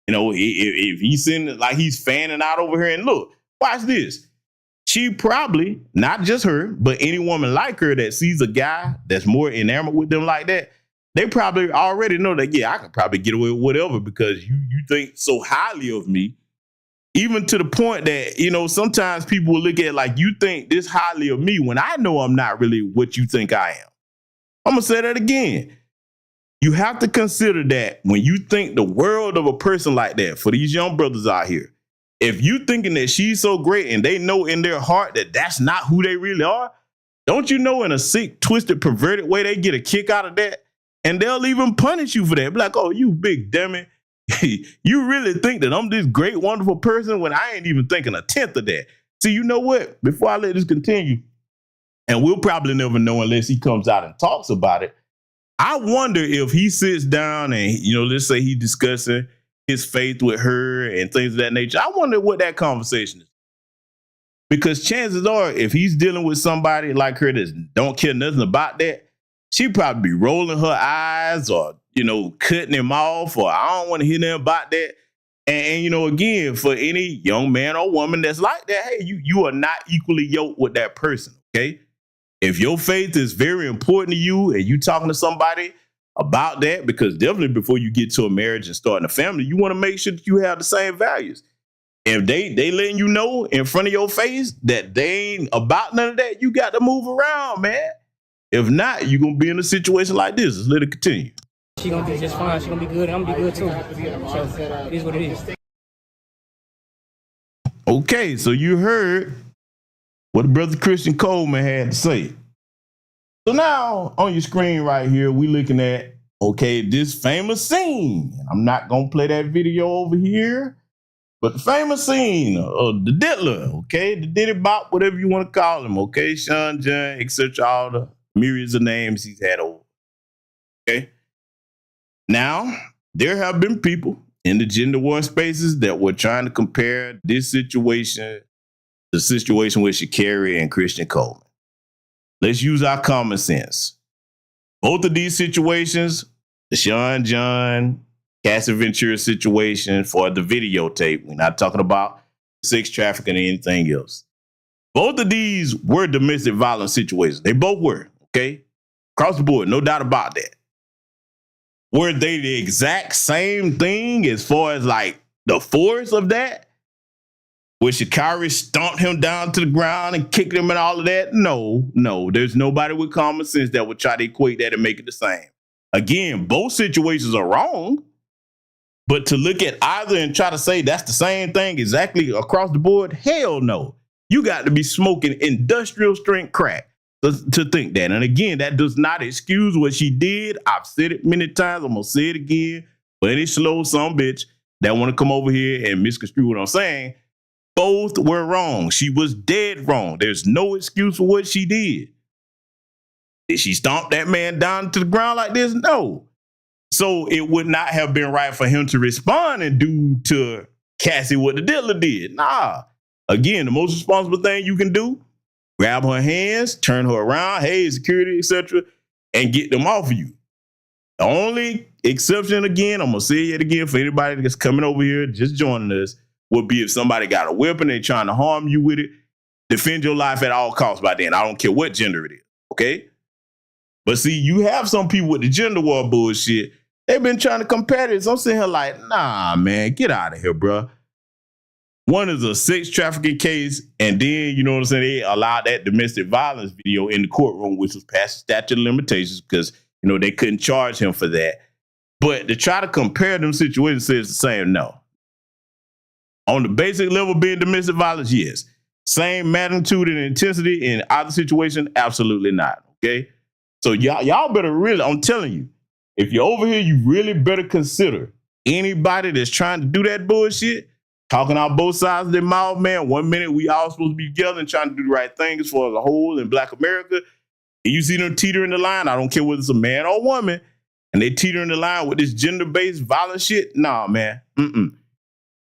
If he's sitting like he's fanning out over here, and look, watch this. She probably, not just her, but any woman like her that sees a guy that's more enamored with them like that, they probably already know that, yeah, I could probably get away with whatever because you think so highly of me. Even to the point that, sometimes people will look at like, you think this highly of me when I know I'm not really what you think I am. I'm going to say that again. You have to consider that when you think the world of a person like that, for these young brothers out here, if you thinking that she's so great and they know in their heart that that's not who they really are, don't you know in a sick, twisted, perverted way, they get a kick out of that? And they'll even punish you for that. Be like, oh, you big dummy. You really think that I'm this great, wonderful person when I ain't even thinking a tenth of that. See, you know what? Before I let this continue, and we'll probably never know unless he comes out and talks about it, I wonder if he sits down and, let's say he's discussing his faith with her and things of that nature. I wonder what that conversation is. Because chances are, if he's dealing with somebody like her that don't care nothing about that, she probably be rolling her eyes or, cutting him off, or I don't want to hear nothing about that. And again, for any young man or woman that's like that, hey, you are not equally yoked with that person, okay? If your faith is very important to you and you talking to somebody about that, because definitely before you get to a marriage and starting a family, you want to make sure that you have the same values. If they letting you know in front of your face that they ain't about none of that, you got to move around, man. If not, you're going to be in a situation like this. Let's let it continue. She going to be just fine. She going to be good. I'm going to be good too. So it is what it is. Okay, so you heard what Brother Christian Coleman had to say. So now on your screen right here, we looking at, this famous scene. I'm not going to play that video over here. But the famous scene of the Diddler, the Diddy Bop, whatever you want to call him, Sean John, etc., all the myriads of names he's had over. Now, there have been people in the gender war spaces that were trying to compare this situation to the situation with Sha'Carri and Christian Coleman. Let's use our common sense. Both of these situations, the Sean John, Cassie Ventura situation for the videotape. We're not talking about sex trafficking or anything else. Both of these were domestic violence situations. They both were, across the board, no doubt about that. Were they the exact same thing as far as like the force of that? Where Sha'Carri stomped him down to the ground and kicked him and all of that? No. There's nobody with common sense that would try to equate that and make it the same. Again, both situations are wrong. But to look at either and try to say that's the same thing exactly across the board, hell no. You got to be smoking industrial strength crack to think that. And again, that does not excuse what she did. I've said it many times. I'm going to say it again. But any slow some bitch that want to come over here and misconstrue what I'm saying, both were wrong. She was dead wrong. There's no excuse for what she did. Did she stomp that man down to the ground like this? No. So it would not have been right for him to respond and do to Cassie what the Diddler did. Nah. Again, the most responsible thing you can do, grab her hands, turn her around, hey, security, etc., and get them off of you. The only exception, again, I'm going to say it again for anybody that's coming over here, just joining us, would be if somebody got a weapon, they're trying to harm you with it, defend your life at all costs by then. I don't care what gender it is, But see, you have some people with the gender war bullshit. They've been trying to compare this. I'm sitting here like, nah, man, get out of here, bro. One is a sex trafficking case, and then, they allowed that domestic violence video in the courtroom, which was past the statute of limitations because, they couldn't charge him for that. But to try to compare them situations says the same, no. On the basic level being domestic violence, yes. Same magnitude and intensity in either situation, absolutely not, So y'all better really, I'm telling you, if you're over here, you really better consider anybody that's trying to do that bullshit, talking out both sides of their mouth, man. 1 minute we all supposed to be together and trying to do the right thing as far as a whole in Black America. And you see them teetering the line. I don't care whether it's a man or a woman, and they teetering the line with this gender-based violence shit. Nah, man.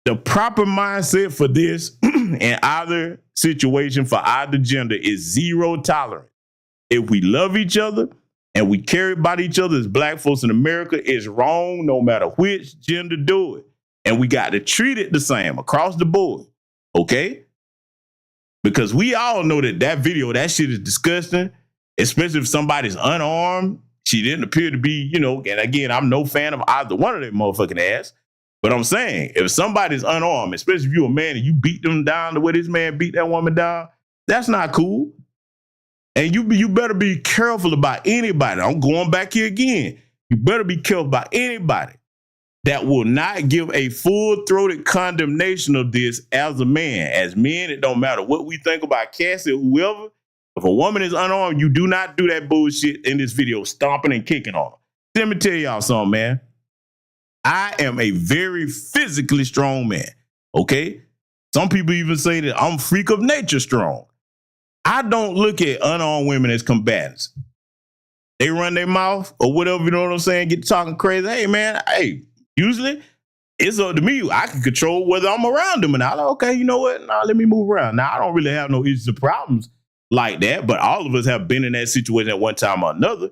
The proper mindset for this in either situation for either gender is zero tolerance. If we love each other and we care about each other as Black folks in America, it's wrong no matter which gender do it. And we got to treat it the same across the board, Because we all know that video, that shit is disgusting, especially if somebody's unarmed. She didn't appear to be, and again, I'm no fan of either one of them motherfucking ass. But I'm saying, if somebody's unarmed, especially if you're a man and you beat them down the way this man beat that woman down, that's not cool. And you better be careful about anybody. I'm going back here again. You better be careful about anybody that will not give a full-throated condemnation of this as a man. As men, it don't matter what we think about Cassie or whoever. If a woman is unarmed, you do not do that bullshit in this video, stomping and kicking on her. Let me tell y'all something, man. I am a very physically strong man, Some people even say that I'm freak of nature strong. I don't look at unarmed women as combatants. They run their mouth or whatever, you know what I'm saying, get talking crazy. Hey, man, usually it's up to me. I can control whether I'm around them. And I'm like, okay, you know what? Nah, let me move around. Now, I don't really have no issues or problems like that, but all of us have been in that situation at one time or another.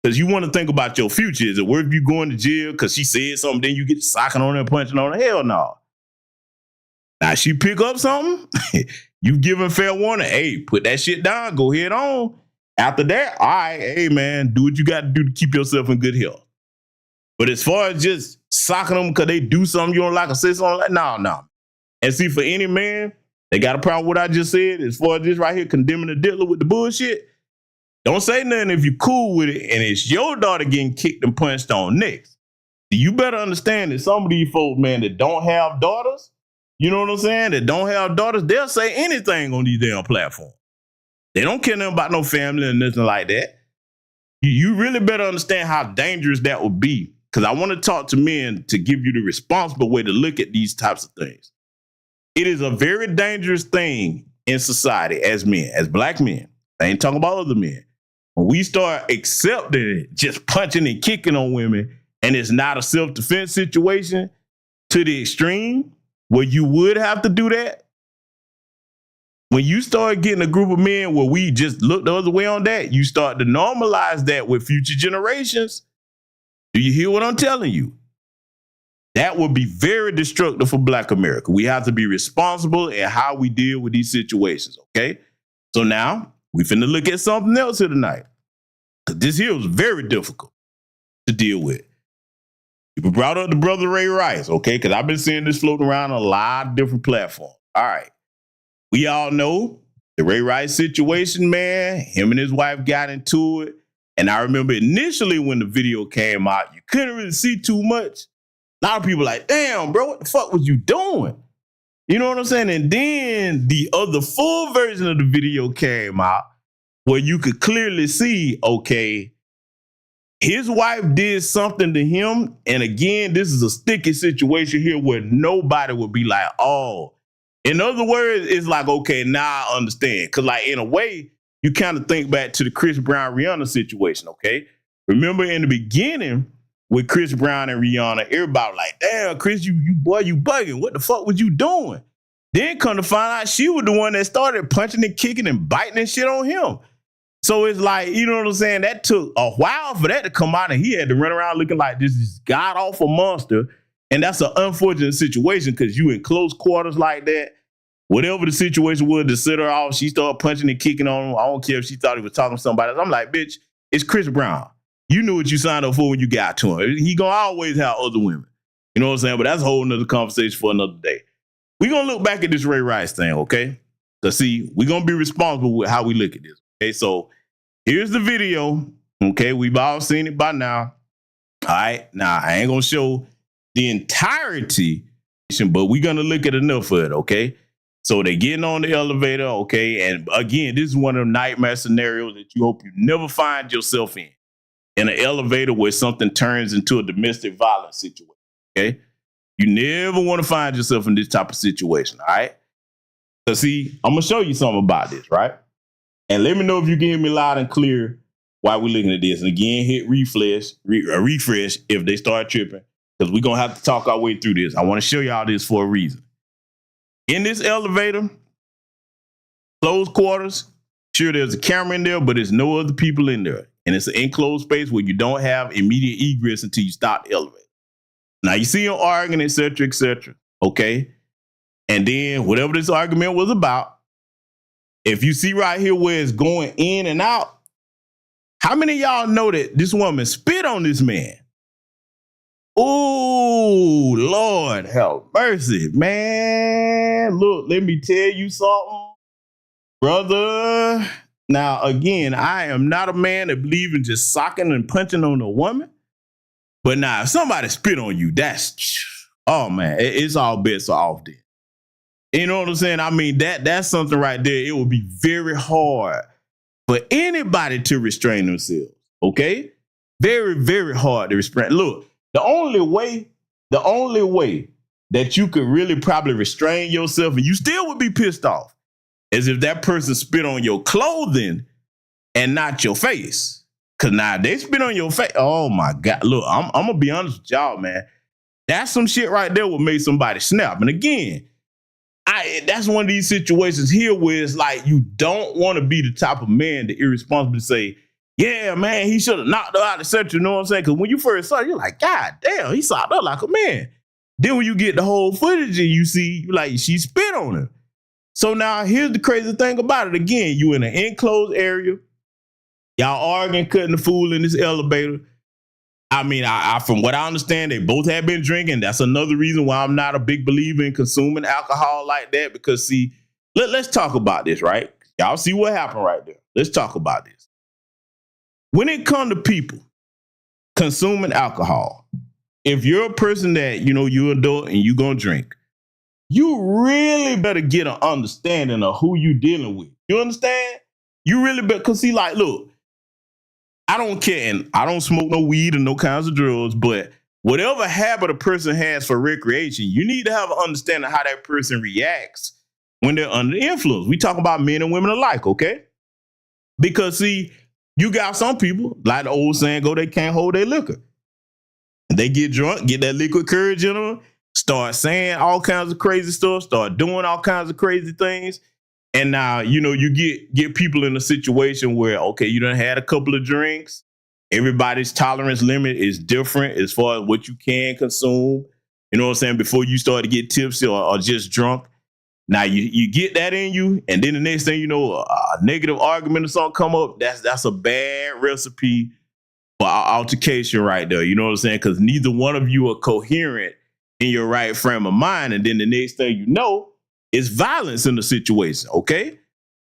Because you want to think about your future. Is it worth you going to jail because she said something, then you get socking on her and punching on her? Hell no. Now, she pick up something, you give her fair warning. Hey, put that shit down. Go head on. After that, all right, hey, man, do what you got to do to keep yourself in good health. But as far as just socking them because they do something you don't like or say something like, no. And see, for any man, they got a problem with what I just said. As far as this right here, condemning the dealer with the bullshit, don't say nothing if you're cool with it and it's your daughter getting kicked and punched on next. You better understand that some of these folks, man, that don't have daughters, you know what I'm saying, that don't have daughters, they'll say anything on these damn platforms. They don't care nothing about no family or nothing like that. You really better understand how dangerous that would be, because I want to talk to men to give you the responsible way to look at these types of things. It is a very dangerous thing in society as men, as black men. I ain't talking about other men. When we start accepting it, just punching and kicking on women, and it's not a self-defense situation to the extreme where you would have to do that, when you start getting a group of men where we just look the other way on that, you start to normalize that with future generations. Do you hear what I'm telling you? That would be very destructive for Black America. We have to be responsible in how we deal with these situations, okay? So now, we finna look at something else here tonight. This here was very difficult to deal with. You brought up the brother Ray Rice, okay? Because I've been seeing this floating around on a lot of different platforms. All right. We all know the Ray Rice situation, man. Him and his wife got into it. And I remember initially when the video came out, you couldn't really see too much. A lot of people like, damn, bro, what the fuck was you doing? You know what I'm saying? And then the other full version of the video came out where you could clearly see, okay, his wife did something to him. And again, this is a sticky situation here where nobody would be like, oh. In other words, it's like, okay, now I understand. Because like in a way, you kind of think back to the Chris Brown Rihanna situation, okay? Remember in the beginning with Chris Brown and Rihanna, everybody was like, damn, Chris, you bugging. What the fuck was you doing? Then come to find out she was the one that started punching and kicking and biting and shit on him. So it's like, you know what I'm saying? That took a while for that to come out, and he had to run around looking like this god-awful monster. And that's an unfortunate situation because you in close quarters like that. Whatever the situation was to set her off, she started punching and kicking on him. I don't care if she thought he was talking to somebody else. I'm like, bitch, it's Chris Brown. You knew what you signed up for when you got to him. He gonna always have other women. You know what I'm saying? But that's a whole nother conversation for another day. We're gonna look back at this Ray Rice thing, okay? Because see, we're gonna be responsible with how we look at this. Okay, so here's the video. Okay, we've all seen it by now. All right, now I ain't gonna show the entirety, but we're gonna look at enough of it, okay? So they're getting on the elevator, okay? And again, this is one of the nightmare scenarios that you hope you never find yourself in an elevator where something turns into a domestic violence situation, okay? You never want to find yourself in this type of situation, all right? So see, I'm going to show you something about this, right? And let me know if you can hear me loud and clear while we're looking at this. And again, hit refresh if they start tripping, because we're going to have to talk our way through this. I want to show y'all this for a reason. In this elevator, closed quarters, sure there's a camera in there, but there's no other people in there. And it's an enclosed space where you don't have immediate egress until you stop the elevator. Now you see them arguing, et cetera, okay? And then whatever this argument was about, if you see right here where it's going in and out, how many of y'all know that this woman spit on this man? Oh, Lord, have mercy, man. Look, let me tell you something, brother. Now, again, I am not a man that believes in just socking and punching on a woman. But now, if somebody spit on you, that's, oh, man, it's all bets are off there. You know what I'm saying? I mean, that's something right there. It would be very hard for anybody to restrain themselves, okay? Very, very hard to restrain. Look, the only way that you could really probably restrain yourself and you still would be pissed off is if that person spit on your clothing and not your face. Because now they spit on your face. Oh, my God. Look, I'm going to be honest with y'all, man. That's some shit right there would make somebody snap. And again, that's one of these situations here where it's like you don't want to be the type of man that irresponsibly say, yeah, man, he should have knocked her out, etc. You know what I'm saying? Because when you first saw it, you're like, God damn, he socked her like a man. Then when you get the whole footage and you see, like, she spit on him. So now here's the crazy thing about it. Again, you in an enclosed area. Y'all arguing, cutting the fool in this elevator. I mean, I from what I understand, they both have been drinking. That's another reason why I'm not a big believer in consuming alcohol like that. Because see, let's talk about this, right? Y'all see what happened right there. Let's talk about this. When it comes to people consuming alcohol, if you're a person that, you're an adult and you're going to drink, you really better get an understanding of who you dealing with. You understand? You really better, because see, like, look, I don't care, and I don't smoke no weed and no kinds of drugs, but whatever habit a person has for recreation, you need to have an understanding of how that person reacts when they're under the influence. We talk about men and women alike, okay? Because, see, you got some people, like the old saying go, they can't hold their liquor. They get drunk, get that liquid courage in them, start saying all kinds of crazy stuff, start doing all kinds of crazy things. And now, you get people in a situation where, okay, you done had a couple of drinks. Everybody's tolerance limit is different as far as what you can consume. You know what I'm saying? Before you start to get tipsy or just drunk. Now you get that in you, and then the next thing you know, a negative argument or something come up. That's a bad recipe for altercation right there. You know what I'm saying? Because neither one of you are coherent in your right frame of mind, and then the next thing you know, it's violence in the situation. Okay,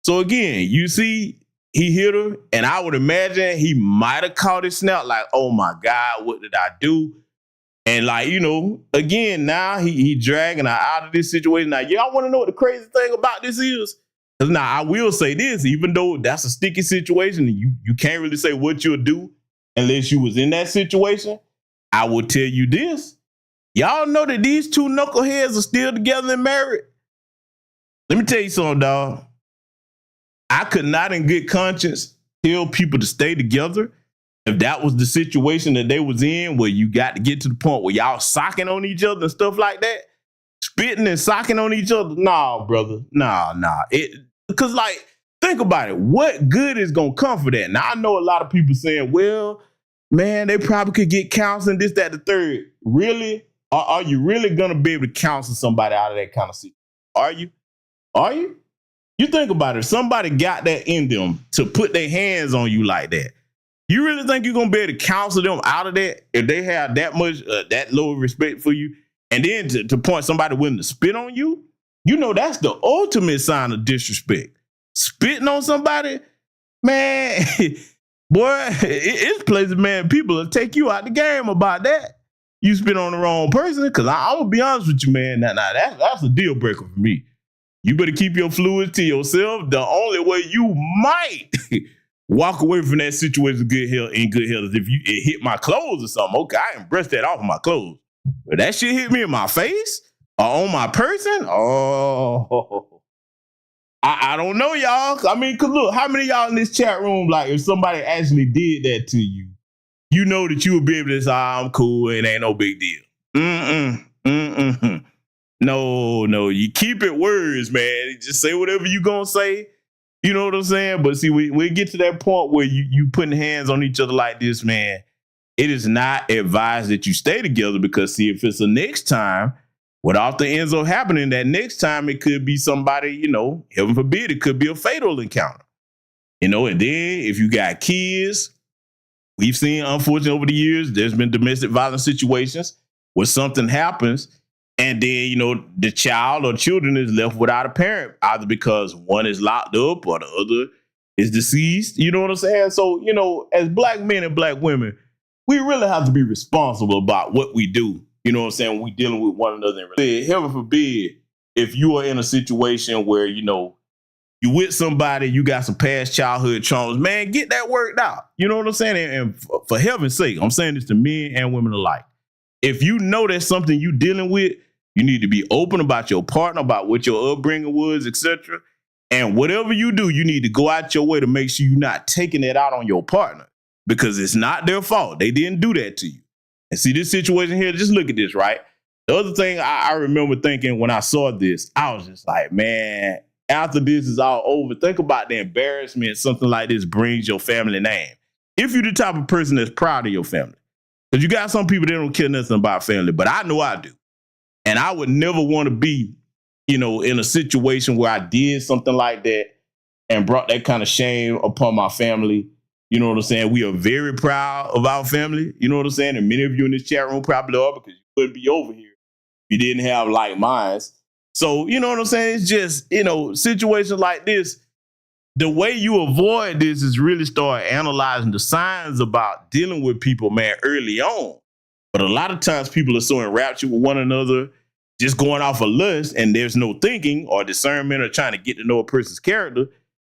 so again, you see, he hit her, and I would imagine he might have caught his snap, like, oh my God, what did I do? And like, again, now he dragging her out of this situation. Now, y'all want to know what the crazy thing about this is? Because now I will say this, even though that's a sticky situation, and you can't really say what you'll do unless you was in that situation, I will tell you this. Y'all know that these two knuckleheads are still together and married? Let me tell you something, dog. I could not in good conscience tell people to stay together if that was the situation that they was in, where you got to get to the point where y'all socking on each other and stuff like that, spitting and socking on each other. Nah, brother. Nah. Because, like, think about it. What good is going to come for that? Now, I know a lot of people saying, well, man, they probably could get counseling, this, that, the third. Really? Are you really going to be able to counsel somebody out of that kind of situation? Are you? Are you? You think about it. If somebody got that in them to put their hands on you like that, you really think you're going to be able to counsel them out of that if they have that much, that low respect for you? And then to point somebody willing to spit on you, that's the ultimate sign of disrespect. Spitting on somebody, man, boy, it's places, man, people will take you out the game about that. You spit on the wrong person, because I'm going to be honest with you, man, that's a deal breaker for me. You better keep your fluids to yourself. The only way you might walk away from that situation in good health is if it hit my clothes or something. Okay, I can brush that off of my clothes. But that shit hit me in my face or on my person, oh, I don't know, y'all. I mean, cause look, how many of y'all in this chat room, like, if somebody actually did that to you, you know that you would be able to say, I'm cool, it ain't no big deal. No, you keep it words, man. Just say whatever you gonna say. You know what I'm saying? But see, we get to that point where you putting hands on each other like this, man. It is not advised that you stay together, because see, if it's the next time, what often ends up happening, that next time it could be somebody, heaven forbid, it could be a fatal encounter. And then if you got kids, we've seen, unfortunately, over the years, there's been domestic violence situations where something happens, and then, the child or children is left without a parent, either because one is locked up or the other is deceased. You know what I'm saying? So, as black men and black women, we really have to be responsible about what we do. You know what I'm saying? When we dealing with one another. Heaven forbid, if you are in a situation where, you with somebody, you got some past childhood traumas, man, get that worked out. You know what I'm saying? And for heaven's sake, I'm saying this to men and women alike. If you know that's something you dealing with, you need to be open about your partner, about what your upbringing was, etc. And whatever you do, you need to go out your way to make sure you're not taking it out on your partner, because it's not their fault. They didn't do that to you. And see, this situation here, just look at this, right? The other thing I remember thinking when I saw this, I was just like, man, after this is all over, think about the embarrassment something like this brings your family name. if you're the type of person that's proud of your family. Because you got some people that don't care nothing about family, but I know I do. And I would never want to be, in a situation where I did something like that and brought that kind of shame upon my family. You know what I'm saying? We are very proud of our family. You know what I'm saying? And many of you in this chat room probably are, because you wouldn't be over here if you didn't have like minds. So, you know what I'm saying? It's just, situations like this, the way you avoid this is really start analyzing the signs about dealing with people, man, early on. But a lot of times people are so enraptured with one another, just going off of lust, and there's no thinking or discernment or trying to get to know a person's character.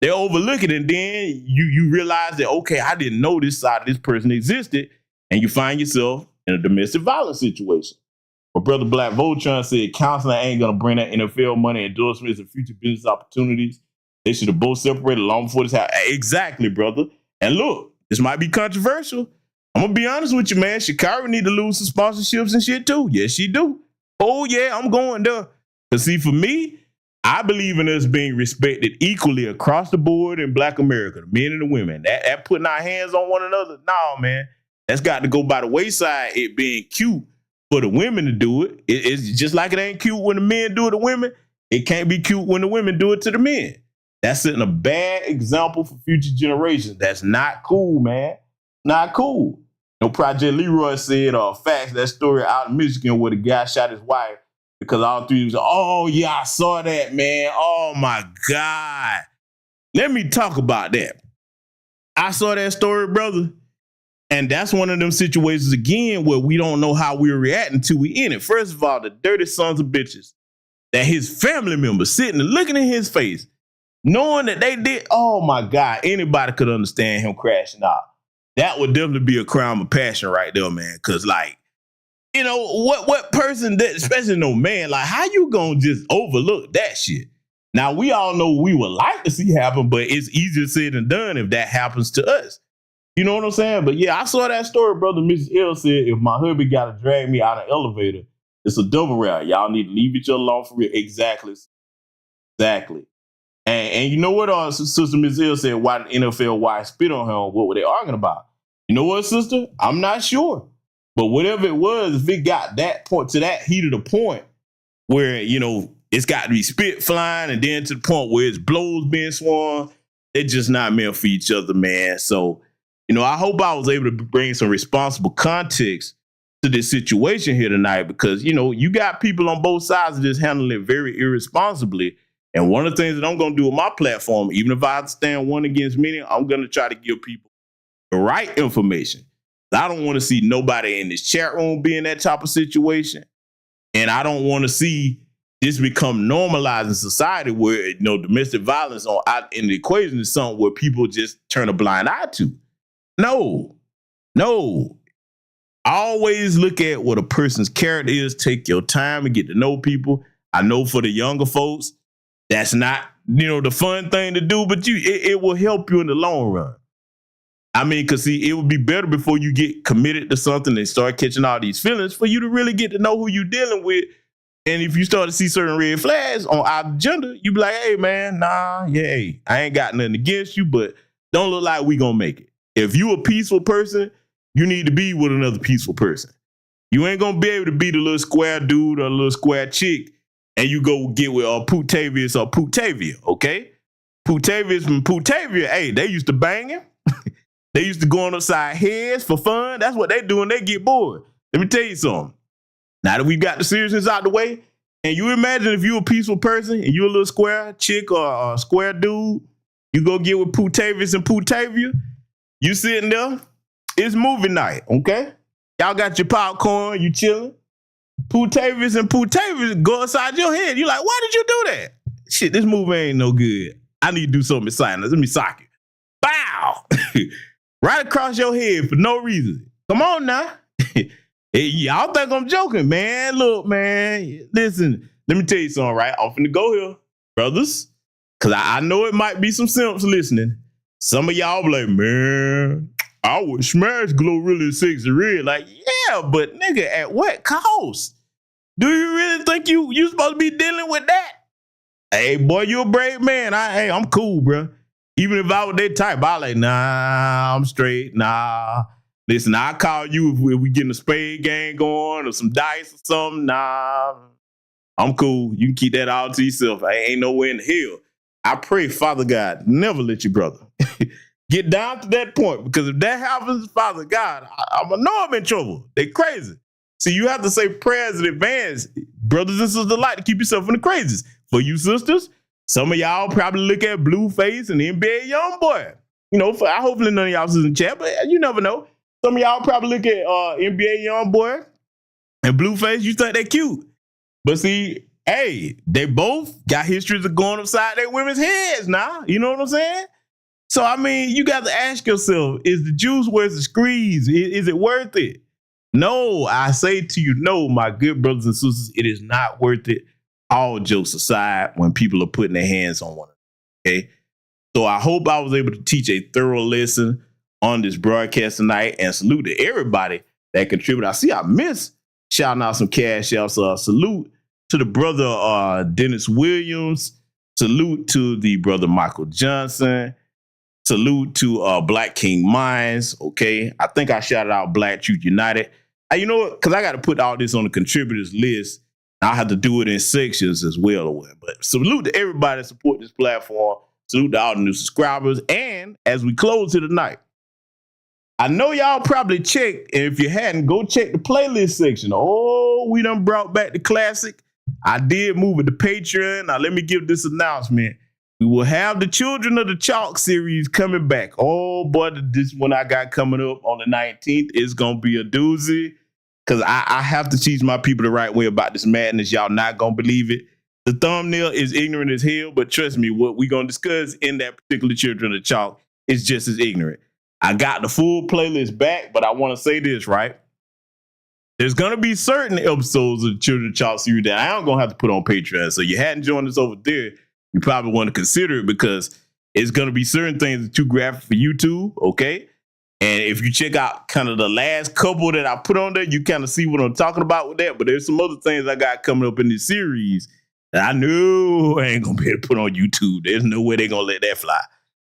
They overlook it, and then you realize that, okay, I didn't know this side of this person existed, and you find yourself in a domestic violence situation. But Brother Black Voltron said counseling ain't going to bring that NFL money, endorsements, and future business opportunities. They should have both separated long before this happened. Exactly, brother. And look, this might be controversial. I'm going to be honest with you, man. Shakira need to lose some sponsorships and shit, too. Yes, she do. Oh, yeah, I'm going there. Because, see, for me, I believe in us being respected equally across the board in Black America, the men and the women. That putting our hands on one another, no, man. That's got to go by the wayside, it being cute for the women to do it. It's just like it ain't cute when the men do it to women. It can't be cute when the women do it to the men. That's setting a bad example for future generations. That's not cool, man. Not cool. Project Leroy said, facts, that story out in Michigan where the guy shot his wife because all three was, oh, yeah, I saw that, man. Oh, my God. Let me talk about that. I saw that story, brother. And that's one of them situations, again, where we don't know how we're reacting to. We in it. First of all, the dirty sons of bitches that his family members sitting and looking in his face, knowing that they did, oh, my God, anybody could understand him crashing out. That would definitely be a crime of passion right there, man. Because, like, what person, that, especially no man, like, how you going to just overlook that shit? Now, we all know we would like to see happen, but it's easier said than done if that happens to us. You know what I'm saying? But, yeah, I saw that story, brother. Mrs. L said, if my hubby got to drag me out of an elevator, it's a double round. Y'all need to leave each other alone for real. Exactly. And you know what, Sister Ms. Hill said, why did NFL wives spit on her? What were they arguing about? You know what, sister? I'm not sure. But whatever it was, if it got that point to that heat of the point where, it's got to be spit flying and then to the point where it's blows being swung, they're just not meant for each other, man. So, I hope I was able to bring some responsible context to this situation here tonight because, you got people on both sides of this handling it very irresponsibly. And one of the things that I'm going to do with my platform, even if I have to stand one against many, I'm going to try to give people the right information. I don't want to see nobody in this chat room be in that type of situation. And I don't want to see this become normalized in society where, domestic violence out in the equation is something where people just turn a blind eye to. No. Always look at what a person's character is. Take your time and get to know people. I know for the younger folks, that's not, the fun thing to do, but it will help you in the long run. I mean, because, see, it would be better before you get committed to something and start catching all these feelings for you to really get to know who you're dealing with. And if you start to see certain red flags on our agenda, you be like, hey, man, I ain't got nothing against you, but don't look like we gonna make it. If you a peaceful person, you need to be with another peaceful person. You ain't gonna be able to be the little square dude or little square chick and you go get with Putavius or Putavia, okay? Putavius and Putavia, hey, they used to bang him. They used to go on upside heads for fun. That's what they do when they get bored. Let me tell you something. Now that we got the seriousness out the way, and you imagine if you a peaceful person and you a little square chick or a square dude, you go get with Putavius and Putavia, you sitting there, it's movie night, okay? Y'all got your popcorn, you chilling. Putavius and Putavia go inside your head. You like, why did you do that? Shit, this movie ain't no good. I need to do something exciting. Let me sock it. Bow! Right across your head for no reason. Come on now. Hey, y'all think I'm joking, man. Look, man. Listen, let me tell you something, right? I'm finna go here, brothers, because I know it might be some simps listening. Some of y'all be like, man, I would smash Glorilla Sexy Red. Like, yeah, but nigga, at what cost? Do you really think you supposed to be dealing with that? Hey, boy, you a brave man. I'm cool, bro. Even if I was that type, I like, nah, I'm straight. Nah. Listen, I'll call you if we getting a spade game going or some dice or something. Nah, I'm cool. You can keep that all to yourself. I ain't nowhere in hell. I pray, Father God, never let your brother get down to that point, because if that happens, Father God, I know I'm in trouble. They crazy. See, you have to say prayers in advance. Brothers and sisters alike, to keep yourself in the crazies. For you sisters, some of y'all probably look at Blueface and NBA Youngboy. You know, hopefully none of y'all is in the chat, but you never know. Some of y'all probably look at NBA Youngboy and Blueface. You think they cute. But see, hey, they both got histories of going upside their women's heads now. You know what I'm saying? So, I mean, you got to ask yourself, is the juice worth the squeeze? Is it worth it? No, I say to you, no, my good brothers and sisters, it is not worth it. All jokes aside, when people are putting their hands on one another, okay? So I hope I was able to teach a thorough lesson on this broadcast tonight, and salute to everybody that contributed. I see I missed shouting out some cash outs. Salute to the brother Dennis Williams. Salute to the brother Michael Johnson. Salute to Black King Minds. Okay, I think I shouted out Black Truth United. You know what? Because I got to put all this on the contributors list. I'll have to do it in sections as well. But salute to everybody that support this platform. Salute to all the new subscribers. And as we close here tonight, I know y'all probably checked, and if you hadn't, go check the playlist section. Oh, we done brought back the classic. I did move it to Patreon. Now, let me give this announcement. We will have the Children of the Chalk series coming back. Oh, boy, this one I got coming up on the 19th is going to be a doozy, because I have to teach my people the right way about this madness. Y'all not going to believe it. The thumbnail is ignorant as hell, but trust me, what we're going to discuss in that particular Children of the Chalk is just as ignorant. I got the full playlist back, but I want to say this, right? There's going to be certain episodes of the Children of the Chalk series that I am going to have to put on Patreon. So you hadn't joined us over there, you probably want to consider it, because it's going to be certain things that are too graphic for YouTube, okay? And if you check out kind of the last couple that I put on there, you kind of see what I'm talking about with that. But there's some other things I got coming up in this series that I know I ain't going to be able to put on YouTube. There's no way they're going to let that fly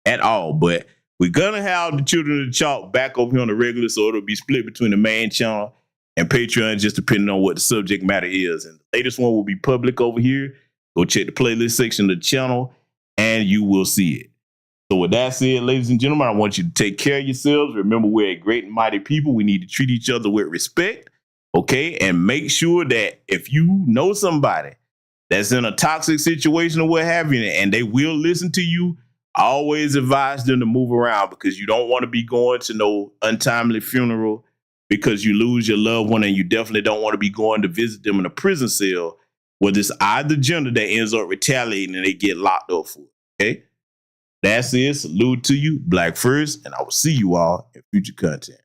at all. But we're going to have the Children of the Chalk back over here on the regular, so it'll be split between the main channel and Patreon, just depending on what the subject matter is. And the latest one will be public over here. Go check the playlist section of the channel, and you will see it. So with that said, ladies and gentlemen, I want you to take care of yourselves. Remember, we're a great and mighty people. We need to treat each other with respect, okay? And make sure that if you know somebody that's in a toxic situation or what have you, and they will listen to you, always advise them to move around, because you don't want to be going to no untimely funeral because you lose your loved one, and you definitely don't want to be going to visit them in a prison cell where there's either gender that ends up retaliating and they get locked up for it, okay? That's it. Salute to you, Black First, and I will see you all in future content.